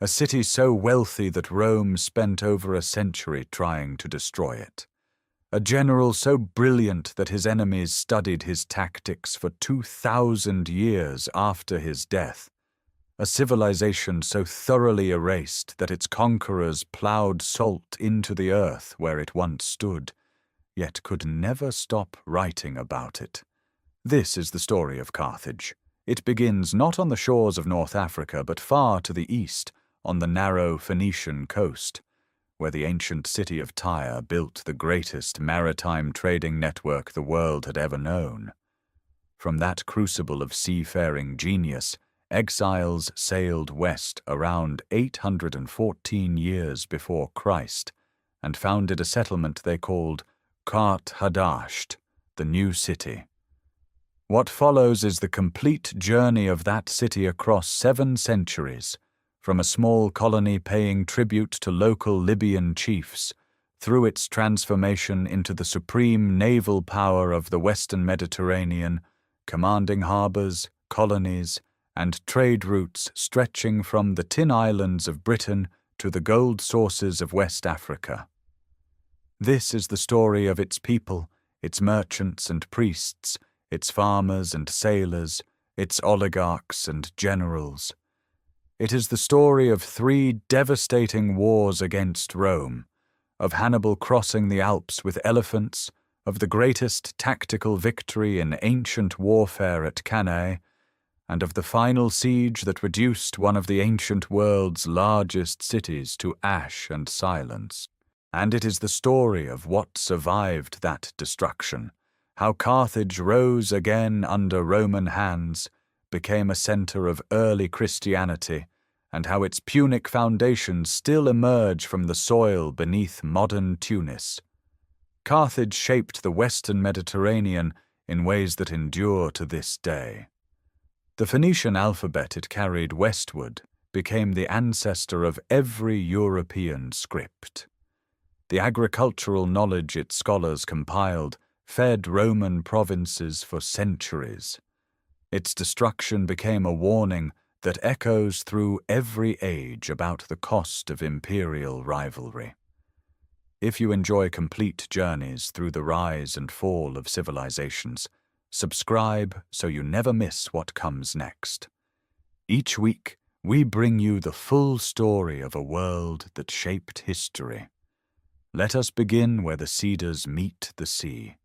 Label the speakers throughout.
Speaker 1: a city so wealthy that Rome spent over a century trying to destroy it. A general so brilliant that his enemies studied his tactics for 2,000 years after his death. A civilization so thoroughly erased that its conquerors plowed salt into the earth where it once stood, yet could never stop writing about it. This is the story of Carthage. It begins not on the shores of North Africa, but far to the east, on the narrow Phoenician coast, where the ancient city of Tyre built the greatest maritime trading network the world had ever known. From that crucible of seafaring genius, exiles sailed west around 814 years before Christ and founded a settlement they called Carthage, the new city. What follows is the complete journey of that city across 7 centuries, from a small colony paying tribute to local Libyan chiefs, through its transformation into the supreme naval power of the Western Mediterranean, commanding harbors, colonies, and trade routes stretching from the tin islands of Britain to the gold sources of West Africa. This is the story of its people, its merchants and priests, its farmers and sailors, its oligarchs and generals. It is the story of 3 devastating wars against Rome, of Hannibal crossing the Alps with elephants, of the greatest tactical victory in ancient warfare at Cannae, and of the final siege that reduced one of the ancient world's largest cities to ash and silence. And it is the story of what survived that destruction, how Carthage rose again under Roman hands, became a center of early Christianity, and how its Punic foundations still emerge from the soil beneath modern Tunis. Carthage shaped the Western Mediterranean in ways that endure to this day. The Phoenician alphabet it carried westward became the ancestor of every European script. The agricultural knowledge its scholars compiled fed Roman provinces for centuries. Its destruction became a warning that echoes through every age about the cost of imperial rivalry. If you enjoy complete journeys through the rise and fall of civilizations, subscribe so you never miss what comes next. Each week, we bring you the full story of a world that shaped history. Let us begin where the cedars meet the sea.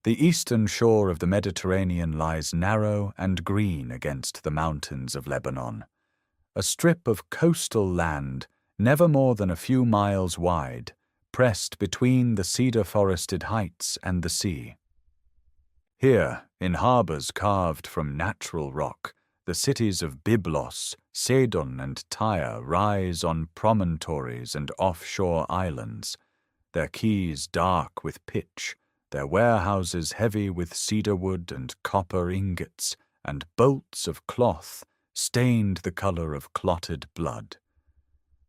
Speaker 1: The eastern shore of the Mediterranean lies narrow and green against the mountains of Lebanon, a strip of coastal land never more than a few miles wide, pressed between the cedar-forested heights and the sea. Here, in harbors carved from natural rock, the cities of Byblos, Sidon, and Tyre rise on promontories and offshore islands, their quays dark with pitch, their warehouses heavy with cedarwood and copper ingots, and bolts of cloth stained the color of clotted blood.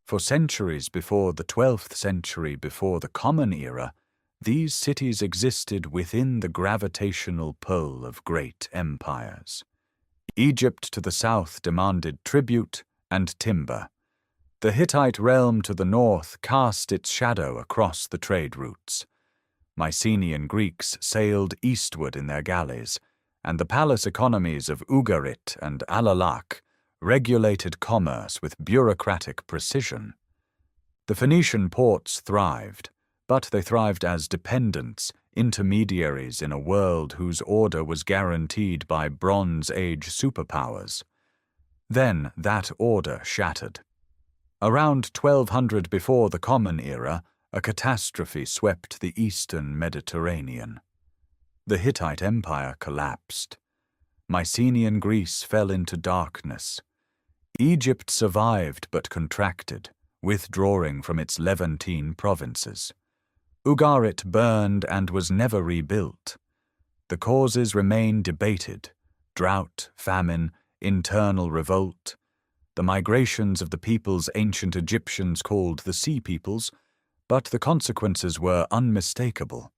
Speaker 1: For centuries before the 12th century before the Common Era, these cities existed within the gravitational pull of great empires. Egypt to the south demanded tribute and timber. The Hittite realm to the north cast its shadow across the trade routes. Mycenaean Greeks sailed eastward in their galleys, and the palace economies of Ugarit and Alalakh regulated commerce with bureaucratic precision. The Phoenician ports thrived, but they thrived as dependents, intermediaries in a world whose order was guaranteed by Bronze Age superpowers. Then that order shattered. Around 1200 before the Common Era, a catastrophe swept the eastern Mediterranean. The Hittite Empire collapsed. Mycenaean Greece fell into darkness. Egypt survived but contracted, withdrawing from its Levantine provinces. Ugarit burned and was never rebuilt. The causes remain debated: drought, famine, internal revolt. The migrations of the peoples ancient Egyptians called the Sea Peoples, but the consequences were unmistakable.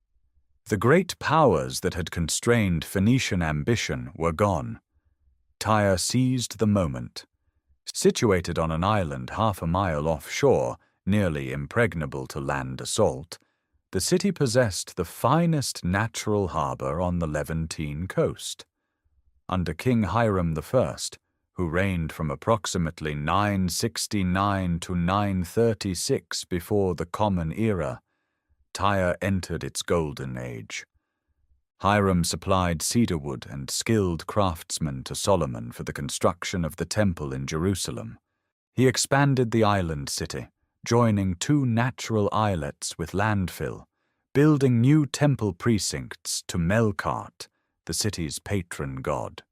Speaker 1: The great powers that had constrained Phoenician ambition were gone. Tyre seized the moment. Situated on an island half a mile offshore, nearly impregnable to land assault, the city possessed the finest natural harbour on the Levantine coast. Under King Hiram I, who reigned from approximately 969 to 936 before the Common Era, Tyre entered its golden age. Hiram supplied cedarwood and skilled craftsmen to Solomon for the construction of the temple in Jerusalem. He expanded the island city, joining two natural islets with landfill, building new temple precincts to Melkart, the city's patron god.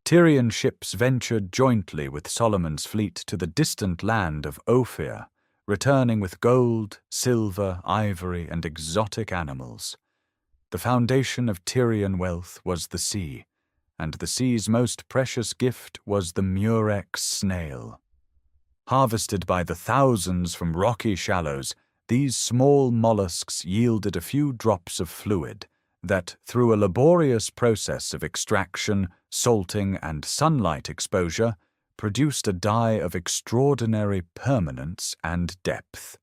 Speaker 1: Tyrian ships ventured jointly with Solomon's fleet to the distant land of Ophir, returning with gold, silver, ivory, and exotic animals. The foundation of Tyrian wealth was the sea, and the sea's most precious gift was the murex snail. Harvested by the thousands from rocky shallows, these small mollusks yielded a few drops of fluid that, through a laborious process of extraction, salting, and sunlight exposure, produced a dye of extraordinary permanence and depth.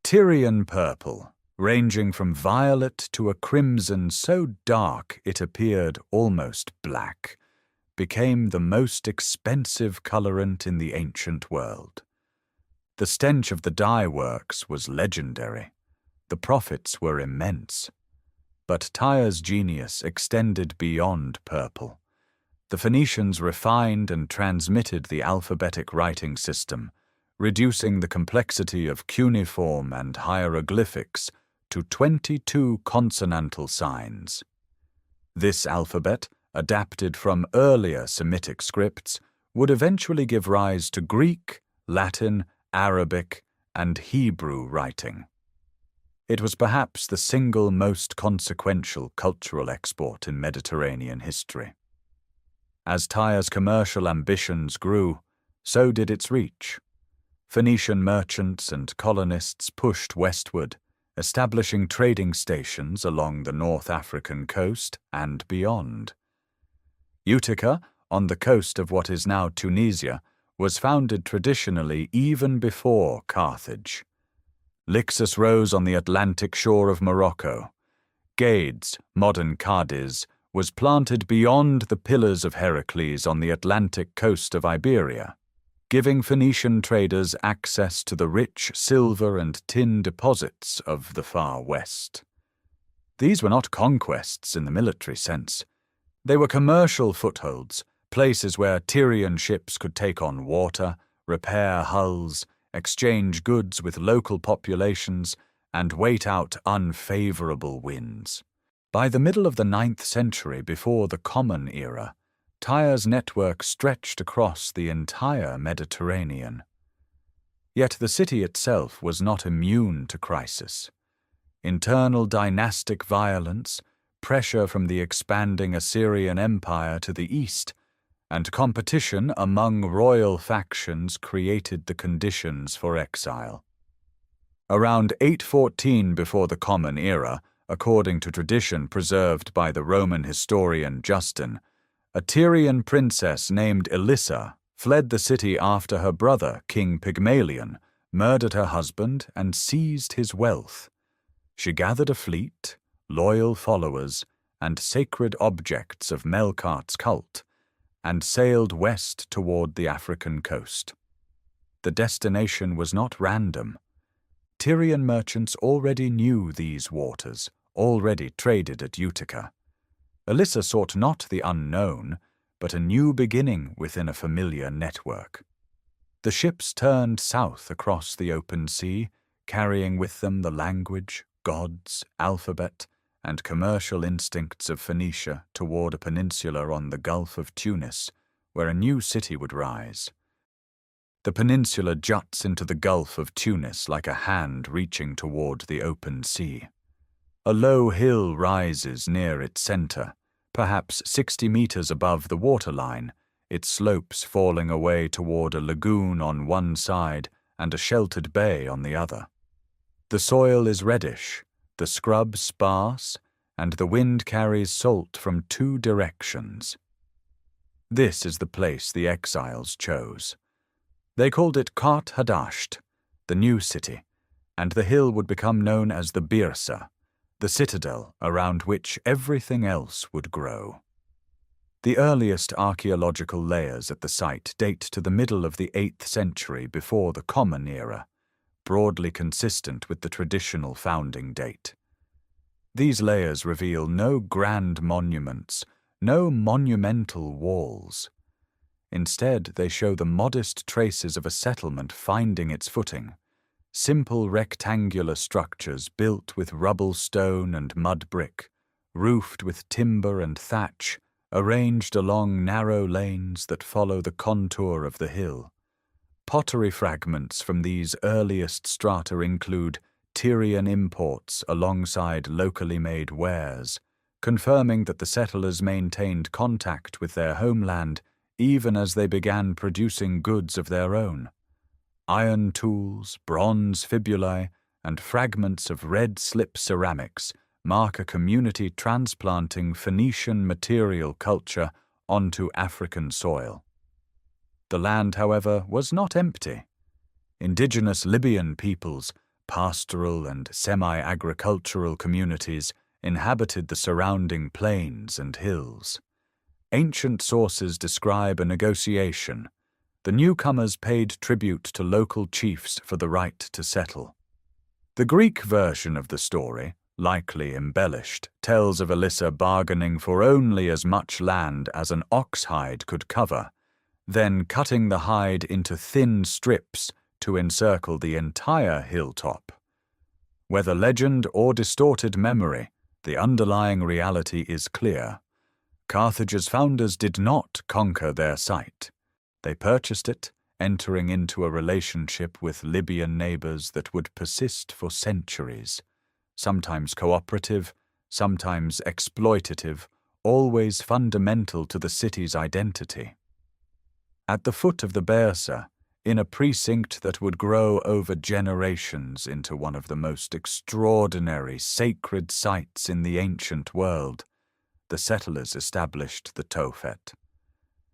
Speaker 1: Tyrian purple, ranging from violet to a crimson so dark it appeared almost black, became the most expensive colorant in the ancient world. The stench of the dye works was legendary. The profits were immense. But Tyre's genius extended beyond purple. The Phoenicians refined and transmitted the alphabetic writing system, reducing the complexity of cuneiform and hieroglyphics to 22 consonantal signs. This alphabet, adapted from earlier Semitic scripts, would eventually give rise to Greek, Latin, Arabic, and Hebrew writing. It was perhaps the single most consequential cultural export in Mediterranean history. As Tyre's commercial ambitions grew, so did its reach. Phoenician merchants and colonists pushed westward, establishing trading stations along the North African coast and beyond. Utica, on the coast of what is now Tunisia, was founded traditionally even before Carthage. Lixus rose on the Atlantic shore of Morocco. Gades, modern Cadiz, was planted beyond the Pillars of Heracles on the Atlantic coast of Iberia, giving Phoenician traders access to the rich silver and tin deposits of the far west. These were not conquests in the military sense. They were commercial footholds, places where Tyrian ships could take on water, repair hulls, exchange goods with local populations, and wait out unfavorable winds. By the middle of the 9th century before the Common Era, Tyre's network stretched across the entire Mediterranean. Yet the city itself was not immune to crisis. Internal dynastic violence, pressure from the expanding Assyrian Empire to the east, and competition among royal factions created the conditions for exile. Around 814 before the Common Era, according to tradition preserved by the Roman historian Justin, a Tyrian princess named Elissa fled the city after her brother, King Pygmalion, murdered her husband and seized his wealth. She gathered a fleet, loyal followers, and sacred objects of Melkart's cult, and sailed west toward the African coast. The destination was not random. Tyrian merchants already knew these waters, already traded at Utica. Elissa sought not the unknown, but a new beginning within a familiar network. The ships turned south across the open sea, carrying with them the language, gods, alphabet, and commercial instincts of Phoenicia toward a peninsula on the Gulf of Tunis, where a new city would rise. The peninsula juts into the Gulf of Tunis like a hand reaching toward the open sea. A low hill rises near its center, perhaps 60 meters above the waterline, its slopes falling away toward a lagoon on one side and a sheltered bay on the other. The soil is reddish, the scrub sparse, and the wind carries salt from 2 directions. This is the place the exiles chose. They called it Carthage, the new city, and the hill would become known as the Byrsa, the citadel around which everything else would grow. The earliest archaeological layers at the site date to the middle of the 8th century before the Common Era, broadly consistent with the traditional founding date. These layers reveal no grand monuments, no monumental walls. Instead, they show the modest traces of a settlement finding its footing. Simple rectangular structures built with rubble stone and mud brick, roofed with timber and thatch, arranged along narrow lanes that follow the contour of the hill. Pottery fragments from these earliest strata include Tyrian imports alongside locally made wares, confirming that the settlers maintained contact with their homeland even as they began producing goods of their own. Iron tools, bronze fibulae, and fragments of red slip ceramics mark a community transplanting Phoenician material culture onto African soil. The land, however, was not empty. Indigenous Libyan peoples, pastoral and semi-agricultural communities, inhabited the surrounding plains and hills. Ancient sources describe a negotiation. The newcomers paid tribute to local chiefs for the right to settle. The Greek version of the story, likely embellished, tells of Alyssa bargaining for only as much land as an ox hide could cover, then cutting the hide into thin strips to encircle the entire hilltop. Whether legend or distorted memory, the underlying reality is clear. Carthage's founders did not conquer their site. They purchased it, entering into a relationship with Libyan neighbors that would persist for centuries, sometimes cooperative, sometimes exploitative, always fundamental to the city's identity. At the foot of the Byrsa, in a precinct that would grow over generations into one of the most extraordinary sacred sites in the ancient world, the settlers established the Tophet.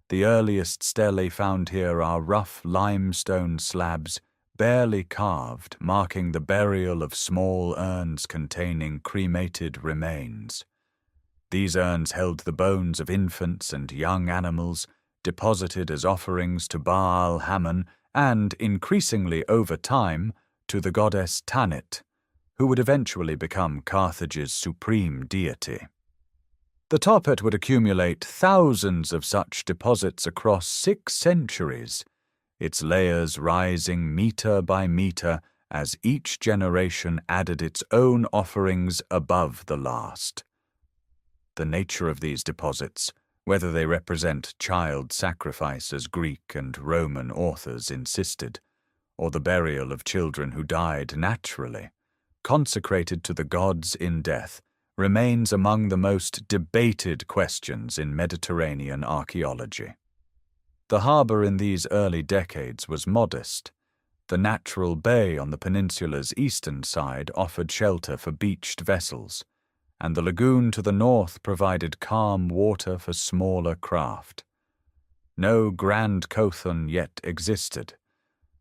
Speaker 1: The earliest stelae found here are rough limestone slabs, barely carved, marking the burial of small urns containing cremated remains. These urns held the bones of infants and young animals, deposited as offerings to Baal Hammon and, increasingly over time, to the goddess Tanit, who would eventually become Carthage's supreme deity. The Tophet would accumulate thousands of such deposits across 6 centuries, its layers rising meter by meter as each generation added its own offerings above the last. The nature of these deposits, whether they represent child sacrifice as Greek and Roman authors insisted, or the burial of children who died naturally, consecrated to the gods in death, remains among the most debated questions in Mediterranean archaeology. The harbour in these early decades was modest. The natural bay on the peninsula's eastern side offered shelter for beached vessels, and the lagoon to the north provided calm water for smaller craft. No Grand Cothon yet existed.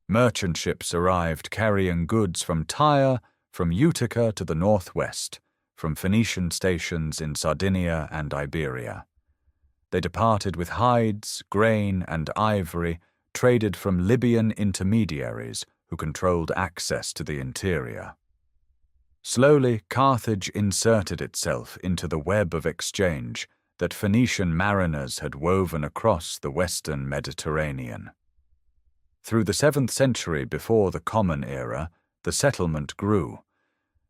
Speaker 1: Merchant ships arrived carrying goods from Tyre, from Utica to the northwest, from Phoenician stations in Sardinia and Iberia. They departed with hides, grain, and ivory traded from Libyan intermediaries who controlled access to the interior. Slowly, Carthage inserted itself into the web of exchange that Phoenician mariners had woven across the western Mediterranean. Through the 7th century before the Common Era, the settlement grew.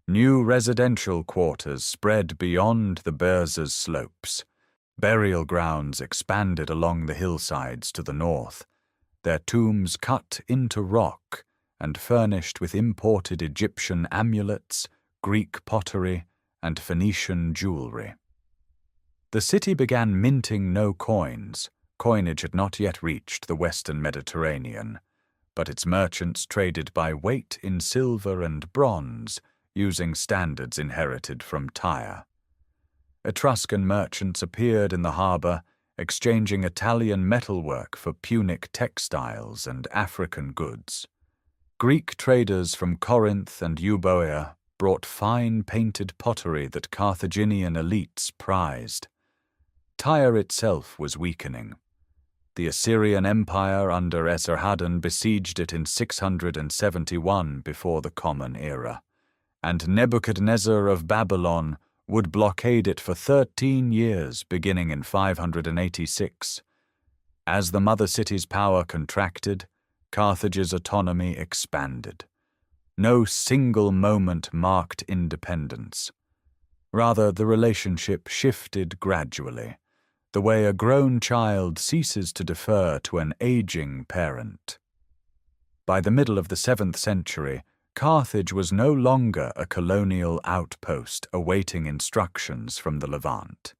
Speaker 1: New residential quarters spread beyond the Byrsa's slopes. Burial grounds expanded along the hillsides to the north, their tombs cut into rock and furnished with imported Egyptian amulets, Greek pottery, and Phoenician jewelry. The city began minting no coins. Coinage had not yet reached the western Mediterranean, but its merchants traded by weight in silver and bronze, using standards inherited from Tyre. Etruscan merchants appeared in the harbour, exchanging Italian metalwork for Punic textiles and African goods. Greek traders from Corinth and Euboea brought fine painted pottery that Carthaginian elites prized. Tyre itself was weakening. The Assyrian Empire under Esarhaddon besieged it in 671 before the Common Era, and Nebuchadnezzar of Babylon would blockade it for 13 years beginning in 586. As the mother city's power contracted, Carthage's autonomy expanded. No single moment marked independence. Rather, the relationship shifted gradually, the way a grown child ceases to defer to an aging parent. By the middle of the 7th century, Carthage was no longer a colonial outpost awaiting instructions from the Levant.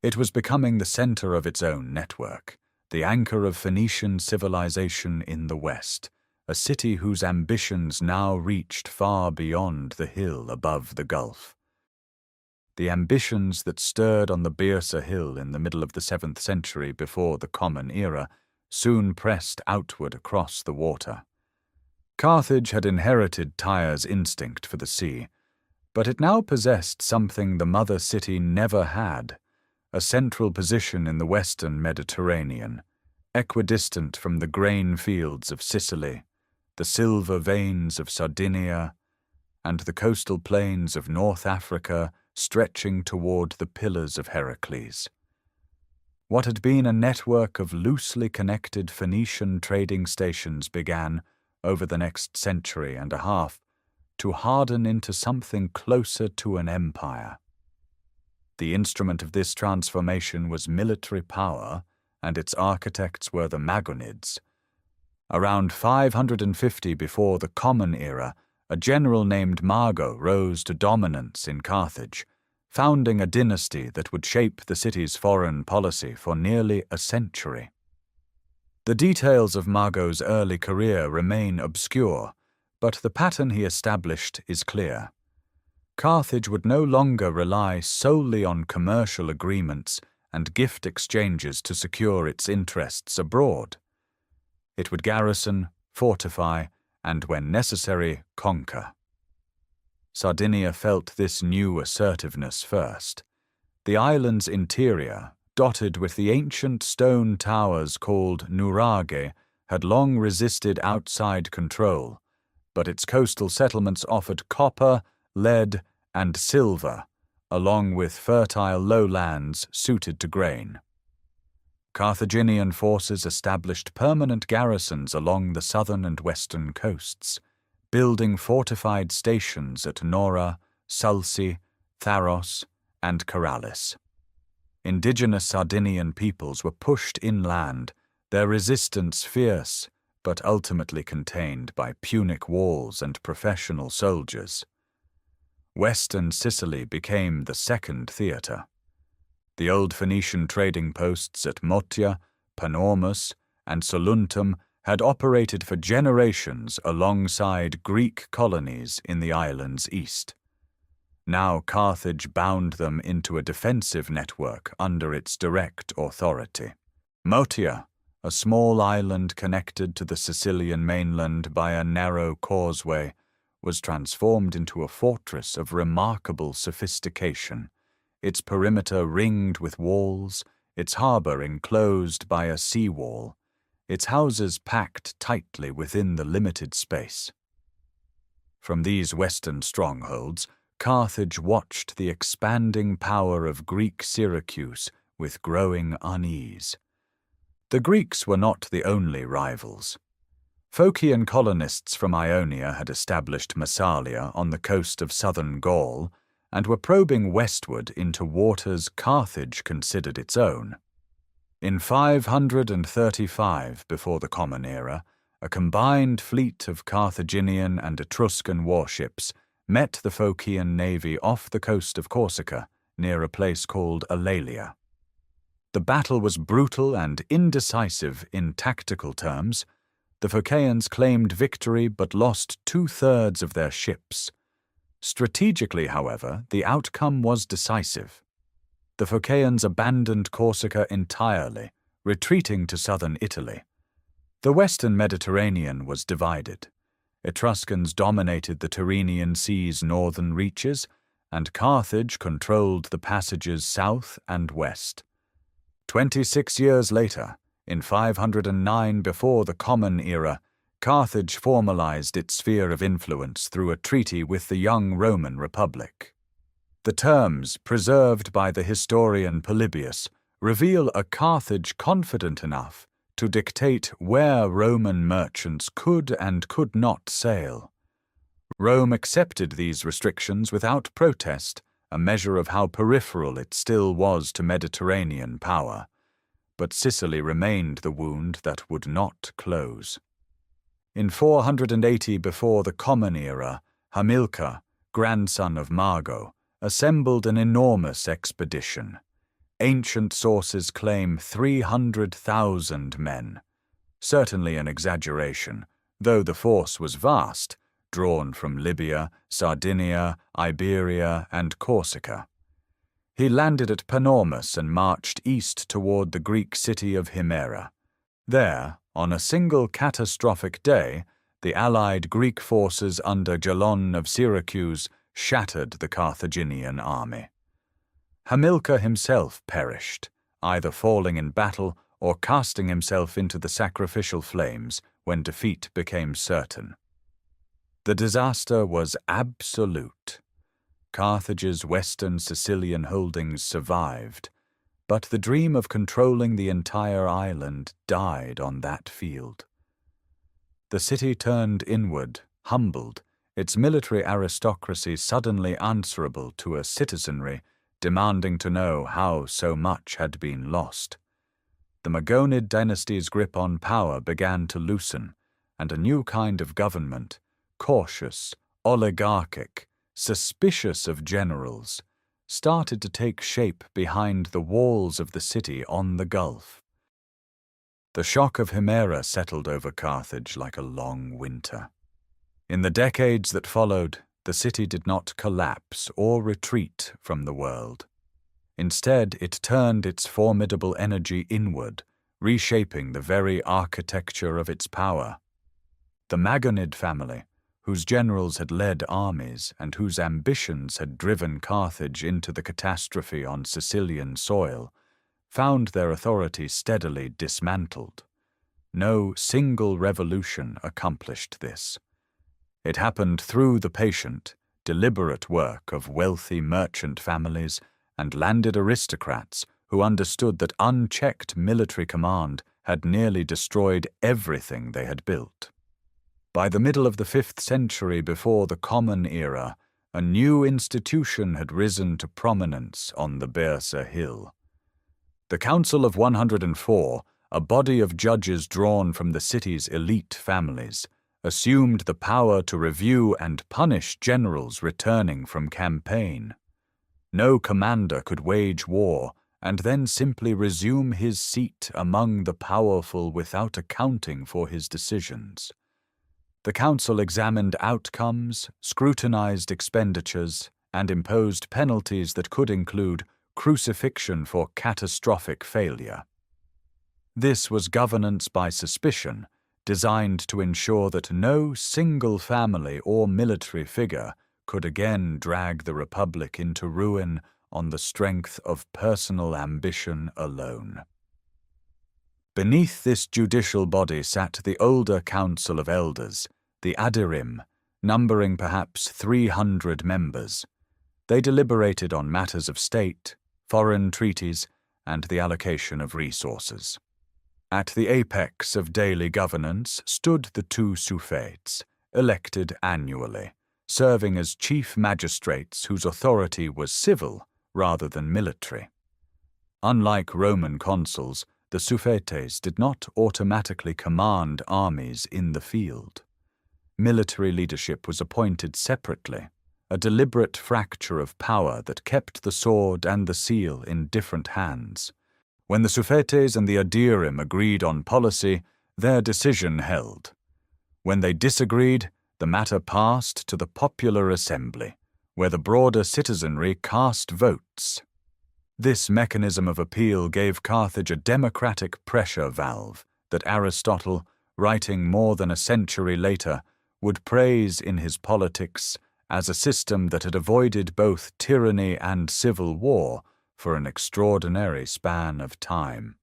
Speaker 1: It was becoming the center of its own network, the anchor of Phoenician civilization in the West, a city whose ambitions now reached far beyond the hill above the Gulf. The ambitions that stirred on the Byrsa hill in the middle of the 7th century before the Common Era soon pressed outward across the water. Carthage had inherited Tyre's instinct for the sea, but it now possessed something the mother city never had, a central position in the western Mediterranean, equidistant from the grain fields of Sicily, the silver veins of Sardinia, and the coastal plains of North Africa stretching toward the Pillars of Heracles. What had been a network of loosely connected Phoenician trading stations began, over the next century and a half, to harden into something closer to an empire. The instrument of this transformation was military power, and its architects were the Magonids. Around 550 before the Common Era, a general named Mago rose to dominance in Carthage, founding a dynasty that would shape the city's foreign policy for nearly a century. The details of Mago's early career remain obscure, but the pattern he established is clear. Carthage would no longer rely solely on commercial agreements and gift exchanges to secure its interests abroad. It would garrison, fortify, and when necessary, conquer. Sardinia felt this new assertiveness first. The island's interior, dotted with the ancient stone towers called nuraghe, had long resisted outside control, but its coastal settlements offered copper, lead, and silver, along with fertile lowlands suited to grain. Carthaginian forces established permanent garrisons along the southern and western coasts, building fortified stations at Nora, Sulci, Tharos, and Caralis. Indigenous Sardinian peoples were pushed inland, their resistance fierce, but ultimately contained by Punic Wars and professional soldiers. Western Sicily became the second theatre. The old Phoenician trading posts at Motia, Panormus, and Soluntum had operated for generations alongside Greek colonies in the island's east. Now Carthage bound them into a defensive network under its direct authority. Motia, a small island connected to the Sicilian mainland by a narrow causeway, was transformed into a fortress of remarkable sophistication, its perimeter ringed with walls, its harbour enclosed by a seawall, its houses packed tightly within the limited space. From these western strongholds, Carthage watched the expanding power of Greek Syracuse with growing unease. The Greeks were not the only rivals. Phocian colonists from Ionia had established Massalia on the coast of southern Gaul and were probing westward into waters Carthage considered its own. In 535 before the Common Era, a combined fleet of Carthaginian and Etruscan warships met the Phocian navy off the coast of Corsica, near a place called Eulalia. The battle was brutal and indecisive in tactical terms. The Phocians claimed victory but lost 2/3 of their ships. Strategically, however, the outcome was decisive. the Phocaeans abandoned Corsica entirely, retreating to southern Italy. The western Mediterranean was divided. Etruscans dominated the Tyrrhenian Sea's northern reaches, and Carthage controlled the passages south and west. 26 years later, in 509 before the Common Era, Carthage formalized its sphere of influence through a treaty with the young Roman Republic. The terms, preserved by the historian Polybius, reveal a Carthage confident enough to dictate where Roman merchants could and could not sail. Rome accepted these restrictions without protest, a measure of how peripheral it still was to Mediterranean power. But Sicily remained the wound that would not close. In 480 before the Common Era, Hamilcar, grandson of Mago, assembled an enormous expedition. Ancient sources claim 300,000 men. Certainly an exaggeration, though the force was vast, drawn from Libya, Sardinia, Iberia, and Corsica. He landed at Panormus and marched east toward the Greek city of Himera. There, on a single catastrophic day, the allied Greek forces under Gelon of Syracuse shattered the Carthaginian army. Hamilcar himself perished, either falling in battle or casting himself into the sacrificial flames when defeat became certain. The disaster was absolute. Carthage's western Sicilian holdings survived, but the dream of controlling the entire island died on that field. The city turned inward, humbled, its military aristocracy suddenly answerable to a citizenry demanding to know how so much had been lost. The Magonid dynasty's grip on power began to loosen, and a new kind of government, cautious, oligarchic, suspicious of generals, started to take shape behind the walls of the city on the Gulf. The shock of Himera settled over Carthage like a long winter. In the decades that followed, the city did not collapse or retreat from the world. Instead, it turned its formidable energy inward, reshaping the very architecture of its power. The Magonid family, whose generals had led armies and whose ambitions had driven Carthage into the catastrophe on Sicilian soil, found their authority steadily dismantled. No single revolution accomplished this. It happened through the patient, deliberate work of wealthy merchant families and landed aristocrats who understood that unchecked military command had nearly destroyed everything they had built. By the middle of the 5th century before the Common Era, a new institution had risen to prominence on the Bersa Hill. The Council of 104, a body of judges drawn from the city's elite families, assumed the power to review and punish generals returning from campaign. No commander could wage war and then simply resume his seat among the powerful without accounting for his decisions. The council examined outcomes, scrutinized expenditures, and imposed penalties that could include crucifixion for catastrophic failure. This was governance by suspicion, designed to ensure that no single family or military figure could again drag the Republic into ruin on the strength of personal ambition alone. Beneath this judicial body sat the older Council of Elders, the Adirim, numbering perhaps 300 members. They deliberated on matters of state, foreign treaties, and the allocation of resources. At the apex of daily governance stood the two suffetes, elected annually, serving as chief magistrates whose authority was civil rather than military. Unlike Roman consuls, the suffetes did not automatically command armies in the field. Military leadership was appointed separately, a deliberate fracture of power that kept the sword and the seal in different hands. When the suffetes and the adirim agreed on policy, their decision held. When they disagreed, the matter passed to the popular assembly, where the broader citizenry cast votes. This mechanism of appeal gave Carthage a democratic pressure valve that Aristotle, writing more than a century later, would praise in his Politics as a system that had avoided both tyranny and civil war for an extraordinary span of time.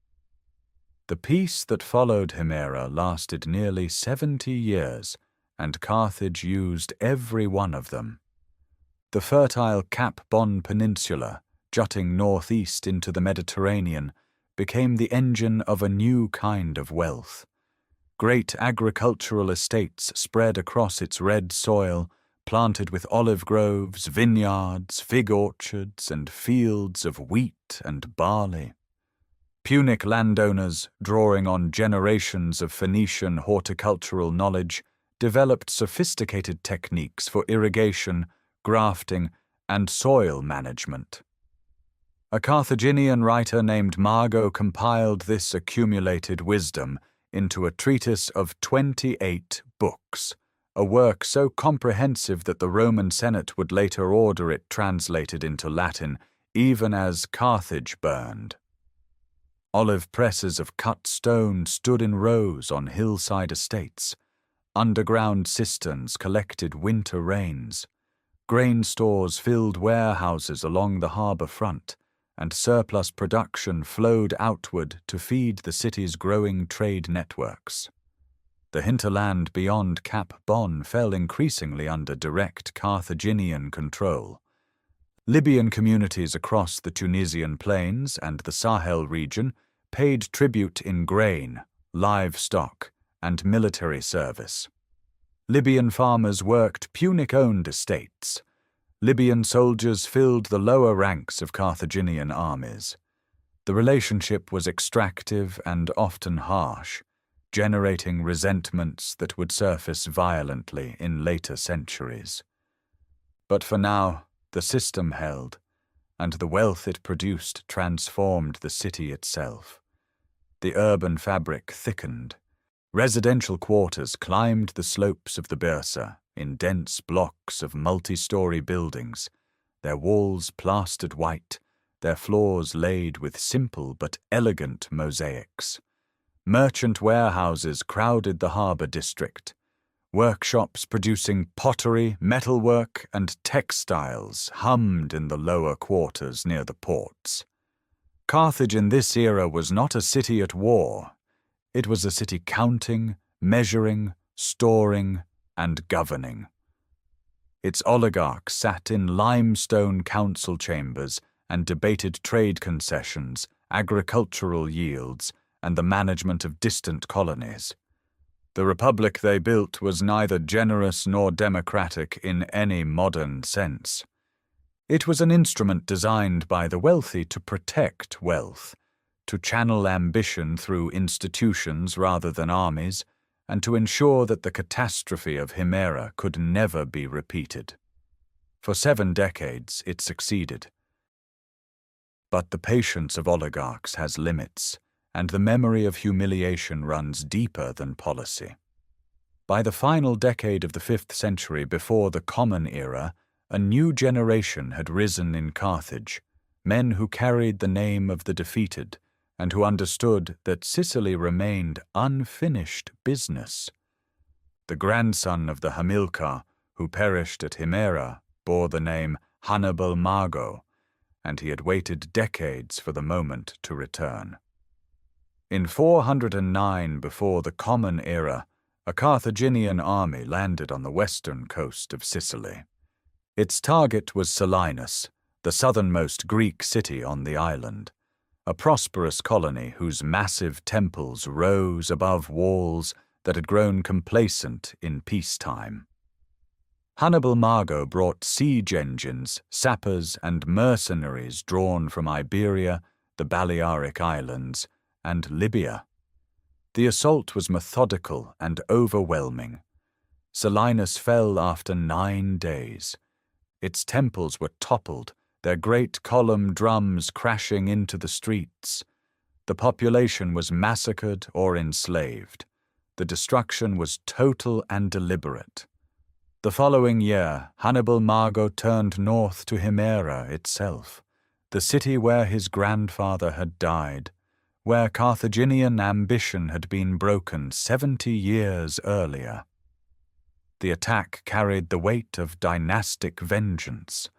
Speaker 1: The peace that followed Himera lasted nearly 70 years, and Carthage used every one of them. The fertile Cap Bon Peninsula, jutting northeast into the Mediterranean, became the engine of a new kind of wealth. Great agricultural estates spread across its red soil, planted with olive groves, vineyards, fig orchards, and fields of wheat and barley. Punic landowners, drawing on generations of Phoenician horticultural knowledge, developed sophisticated techniques for irrigation, grafting, and soil management. A Carthaginian writer named Mago compiled this accumulated wisdom into a treatise of 28 books, a work so comprehensive that the Roman Senate would later order it translated into Latin, even as Carthage burned. Olive presses of cut stone stood in rows on hillside estates. Underground cisterns collected winter rains. Grain stores filled warehouses along the harbour front, and surplus production flowed outward to feed the city's growing trade networks. The hinterland beyond Cap Bon fell increasingly under direct Carthaginian control. Libyan communities across the Tunisian plains and the Sahel region paid tribute in grain, livestock, and military service. Libyan farmers worked Punic-owned estates. Libyan soldiers filled the lower ranks of Carthaginian armies. The relationship was extractive and often harsh, generating resentments that would surface violently in later centuries. But for now, the system held, and the wealth it produced transformed the city itself. The urban fabric thickened. Residential quarters climbed the slopes of the Barca in dense blocks of multi-story buildings, their walls plastered white, their floors laid with simple but elegant mosaics. Merchant warehouses crowded the harbour district. Workshops producing pottery, metalwork, and textiles hummed in the lower quarters near the ports. Carthage in this era was not a city at war. It was a city counting, measuring, storing, and governing. Its oligarchs sat in limestone council chambers and debated trade concessions, agricultural yields, and the management of distant colonies. The republic they built was neither generous nor democratic in any modern sense. It was an instrument designed by the wealthy to protect wealth, to channel ambition through institutions rather than armies, and to ensure that the catastrophe of Himera could never be repeated. For 7 decades it succeeded. But the patience of oligarchs has limits, and the memory of humiliation runs deeper than policy. By the final decade of the 5th century before the Common Era, a new generation had risen in Carthage, men who carried the name of the defeated, and who understood that Sicily remained unfinished business. The grandson of the Hamilcar, who perished at Himera, bore the name Hannibal Barca, and he had waited decades for the moment to return. In 409 before the Common Era, a Carthaginian army landed on the western coast of Sicily. Its target was Selinus, the southernmost Greek city on the island, a prosperous colony whose massive temples rose above walls that had grown complacent in peacetime. Hannibal Barca brought siege engines, sappers, and mercenaries drawn from Iberia, the Balearic Islands, and Libya. The assault was methodical and overwhelming. Selinus fell after 9 days. Its temples were toppled, their great column drums crashing into the streets. The population was massacred or enslaved. The destruction was total and deliberate. The following year, Hannibal Barca turned north to Himera itself, the city where his grandfather had died, where Carthaginian ambition had been broken 70 years earlier. The attack carried the weight of dynastic vengeance.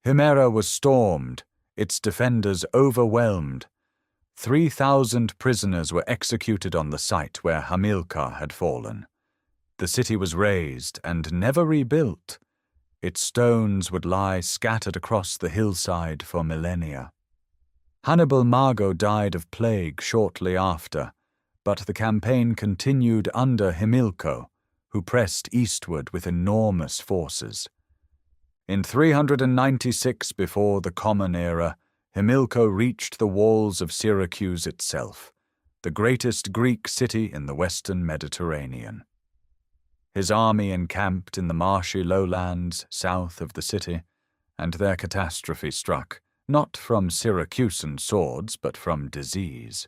Speaker 1: Himera was stormed, its defenders overwhelmed. 3,000 prisoners were executed on the site where Hamilcar had fallen. The city was razed and never rebuilt. Its stones would lie scattered across the hillside for millennia. Hannibal Barca died of plague shortly after, but the campaign continued under Hamilcar, who pressed eastward with enormous forces. In 396 before the Common Era, Hamilcar reached the walls of Syracuse itself, the greatest Greek city in the western Mediterranean. His army encamped in the marshy lowlands south of the city, and their catastrophe struck, not from Syracusan swords but from disease.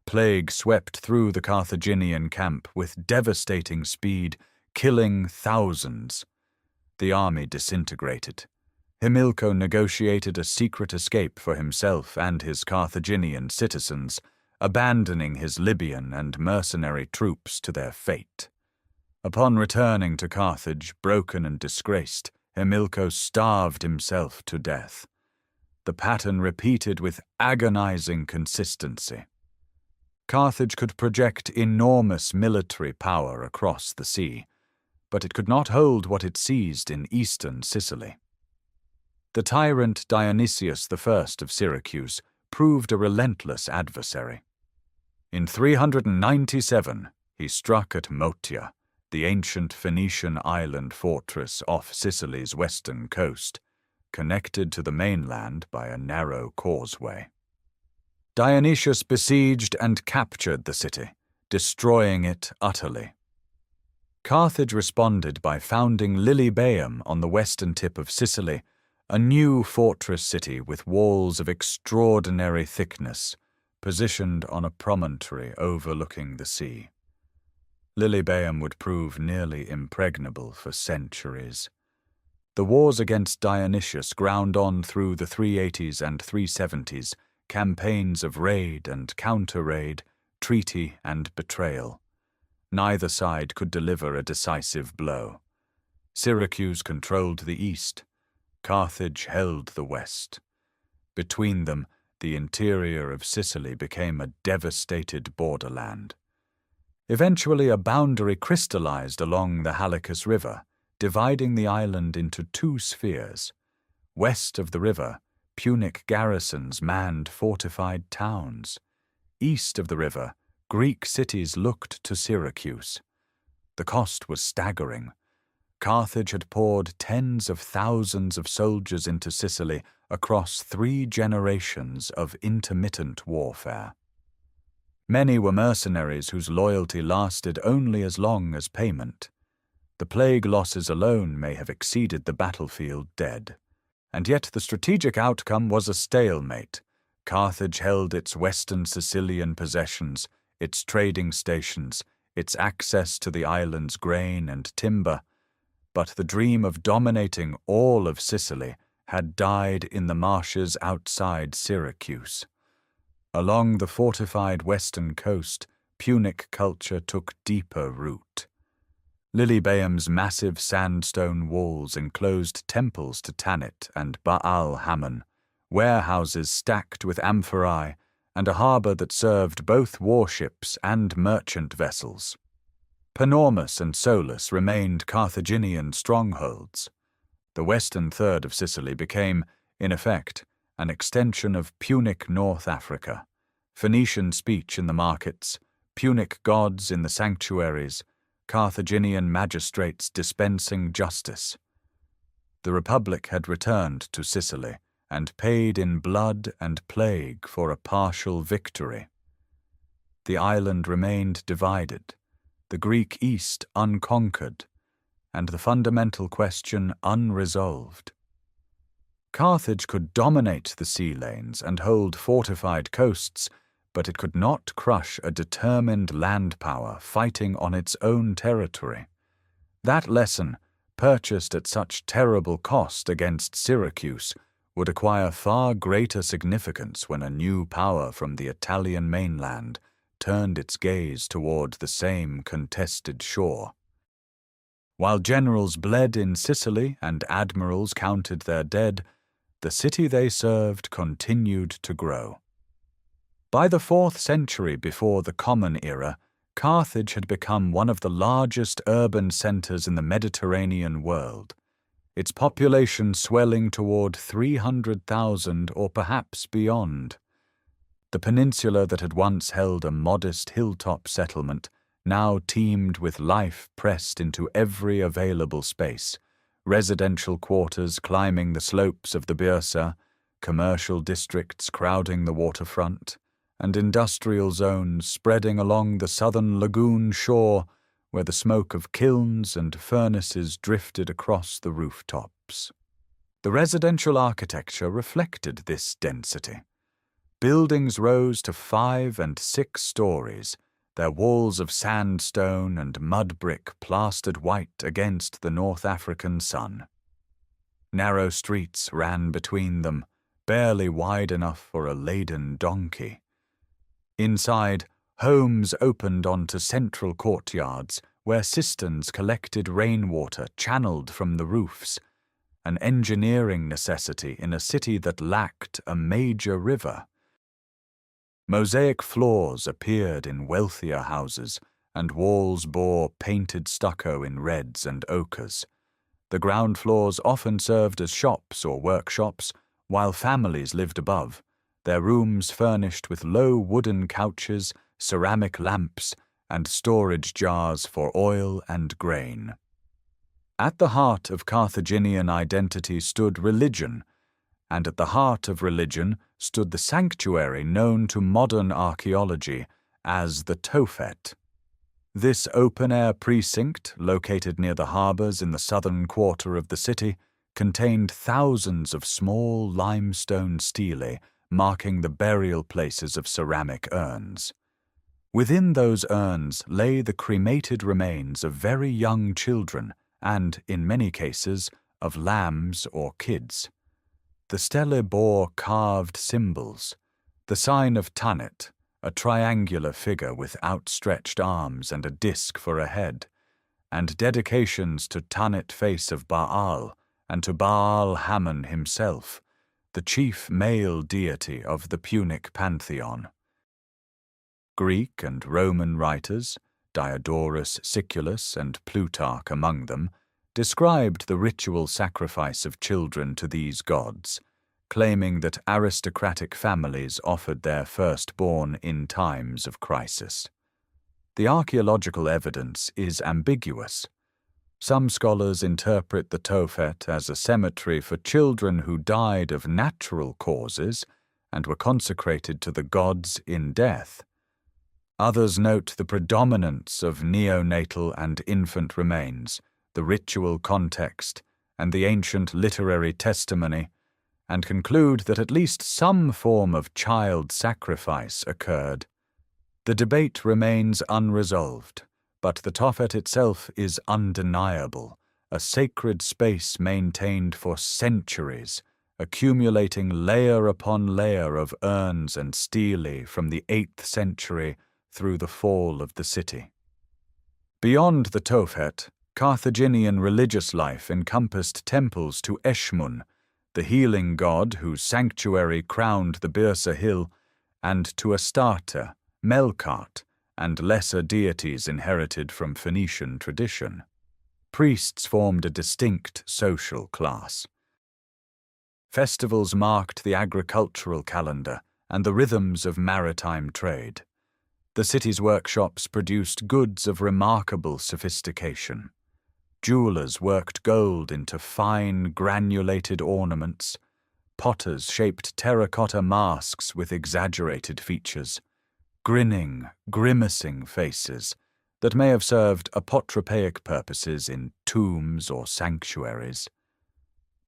Speaker 1: Plague swept through the Carthaginian camp with devastating speed, killing thousands. The army disintegrated. Hamilcar negotiated a secret escape for himself and his Carthaginian citizens, abandoning his Libyan and mercenary troops to their fate. Upon returning to Carthage, broken and disgraced, Hamilcar starved himself to death. The pattern repeated with agonizing consistency. Carthage could project enormous military power across the sea, but it could not hold what it seized in eastern Sicily. The tyrant Dionysius I of Syracuse proved a relentless adversary. In 397, he struck at Motia, the ancient Phoenician island fortress off Sicily's western coast, connected to the mainland by a narrow causeway. Dionysius besieged and captured the city, destroying it utterly. Carthage responded by founding Lilybaeum on the western tip of Sicily, a new fortress city with walls of extraordinary thickness, positioned on a promontory overlooking the sea. Lilybaeum would prove nearly impregnable for centuries. The wars against Dionysius ground on through the 380s and 370s, campaigns of raid and counter-raid, treaty and betrayal. Neither side could deliver a decisive blow. Syracuse controlled the east. Carthage held the west. Between them, the interior of Sicily became a devastated borderland. Eventually, a boundary crystallized along the Halicus River, dividing the island into two spheres. West of the river, Punic garrisons manned fortified towns. East of the river, Greek cities looked to Syracuse. The cost was staggering. Carthage had poured tens of thousands of soldiers into Sicily across 3 generations of intermittent warfare. Many were mercenaries whose loyalty lasted only as long as payment. The plague losses alone may have exceeded the battlefield dead. And yet the strategic outcome was a stalemate. Carthage held its western Sicilian possessions, its trading stations, its access to the island's grain and timber, but the dream of dominating all of Sicily had died in the marshes outside Syracuse. Along the fortified western coast, Punic culture took deeper root. Lilybaeum's massive sandstone walls enclosed temples to Tanit and Baal Hammon, warehouses stacked with amphorae, and a harbour that served both warships and merchant vessels. Panormus and Solus remained Carthaginian strongholds. The western third of Sicily became, in effect, an extension of Punic North Africa, Phoenician speech in the markets, Punic gods in the sanctuaries, Carthaginian magistrates dispensing justice. The Republic had returned to Sicily and paid in blood and plague for a partial victory. The island remained divided, the Greek East unconquered, and the fundamental question unresolved. Carthage could dominate the sea lanes and hold fortified coasts, but it could not crush a determined land power fighting on its own territory. That lesson, purchased at such terrible cost against Syracuse, would acquire far greater significance when a new power from the Italian mainland turned its gaze toward the same contested shore. While generals bled in Sicily and admirals counted their dead, the city they served continued to grow. By the 4th century before the Common Era, Carthage had become one of the largest urban centers in the Mediterranean world, its population swelling toward 300,000 or perhaps beyond. The peninsula that had once held a modest hilltop settlement now teemed with life pressed into every available space, residential quarters climbing the slopes of the Barca, commercial districts crowding the waterfront, and industrial zones spreading along the southern lagoon shore where the smoke of kilns and furnaces drifted across the rooftops. The residential architecture reflected this density. Buildings rose to 5 and 6 stories, their walls of sandstone and mud brick plastered white against the North African sun. Narrow streets ran between them, barely wide enough for a laden donkey. Inside, homes opened onto central courtyards where cisterns collected rainwater channeled from the roofs, an engineering necessity in a city that lacked a major river. Mosaic floors appeared in wealthier houses, and walls bore painted stucco in reds and ochres. The ground floors often served as shops or workshops, while families lived above, their rooms furnished with low wooden couches, ceramic lamps, and storage jars for oil and grain. At the heart of Carthaginian identity stood religion, and at the heart of religion stood the sanctuary known to modern archaeology as the Tophet. This open-air precinct, located near the harbors in the southern quarter of the city, contained thousands of small limestone stelae marking the burial places of ceramic urns. Within those urns lay the cremated remains of very young children and, in many cases, of lambs or kids. The stelae bore carved symbols, the sign of Tanit, a triangular figure with outstretched arms and a disc for a head, and dedications to Tanit face of Baal and to Baal Hammon himself, the chief male deity of the Punic pantheon. Greek and Roman writers, Diodorus Siculus and Plutarch among them, described the ritual sacrifice of children to these gods, claiming that aristocratic families offered their firstborn in times of crisis. The archaeological evidence is ambiguous. Some scholars interpret the Tophet as a cemetery for children who died of natural causes and were consecrated to the gods in death. Others note the predominance of neonatal and infant remains, the ritual context, and the ancient literary testimony, and conclude that at least some form of child sacrifice occurred. The debate remains unresolved, but the Tophet itself is undeniable, a sacred space maintained for centuries, accumulating layer upon layer of urns and stelae from the 8th century through the fall of the city. Beyond the Tophet, Carthaginian religious life encompassed temples to Eshmun, the healing god whose sanctuary crowned the Barca hill, and to Astarte, Melkart, and lesser deities inherited from Phoenician tradition. Priests formed a distinct social class. Festivals marked the agricultural calendar and the rhythms of maritime trade. The city's workshops produced goods of remarkable sophistication. Jewelers worked gold into fine, granulated ornaments. Potters shaped terracotta masks with exaggerated features. Grinning, grimacing faces that may have served apotropaic purposes in tombs or sanctuaries.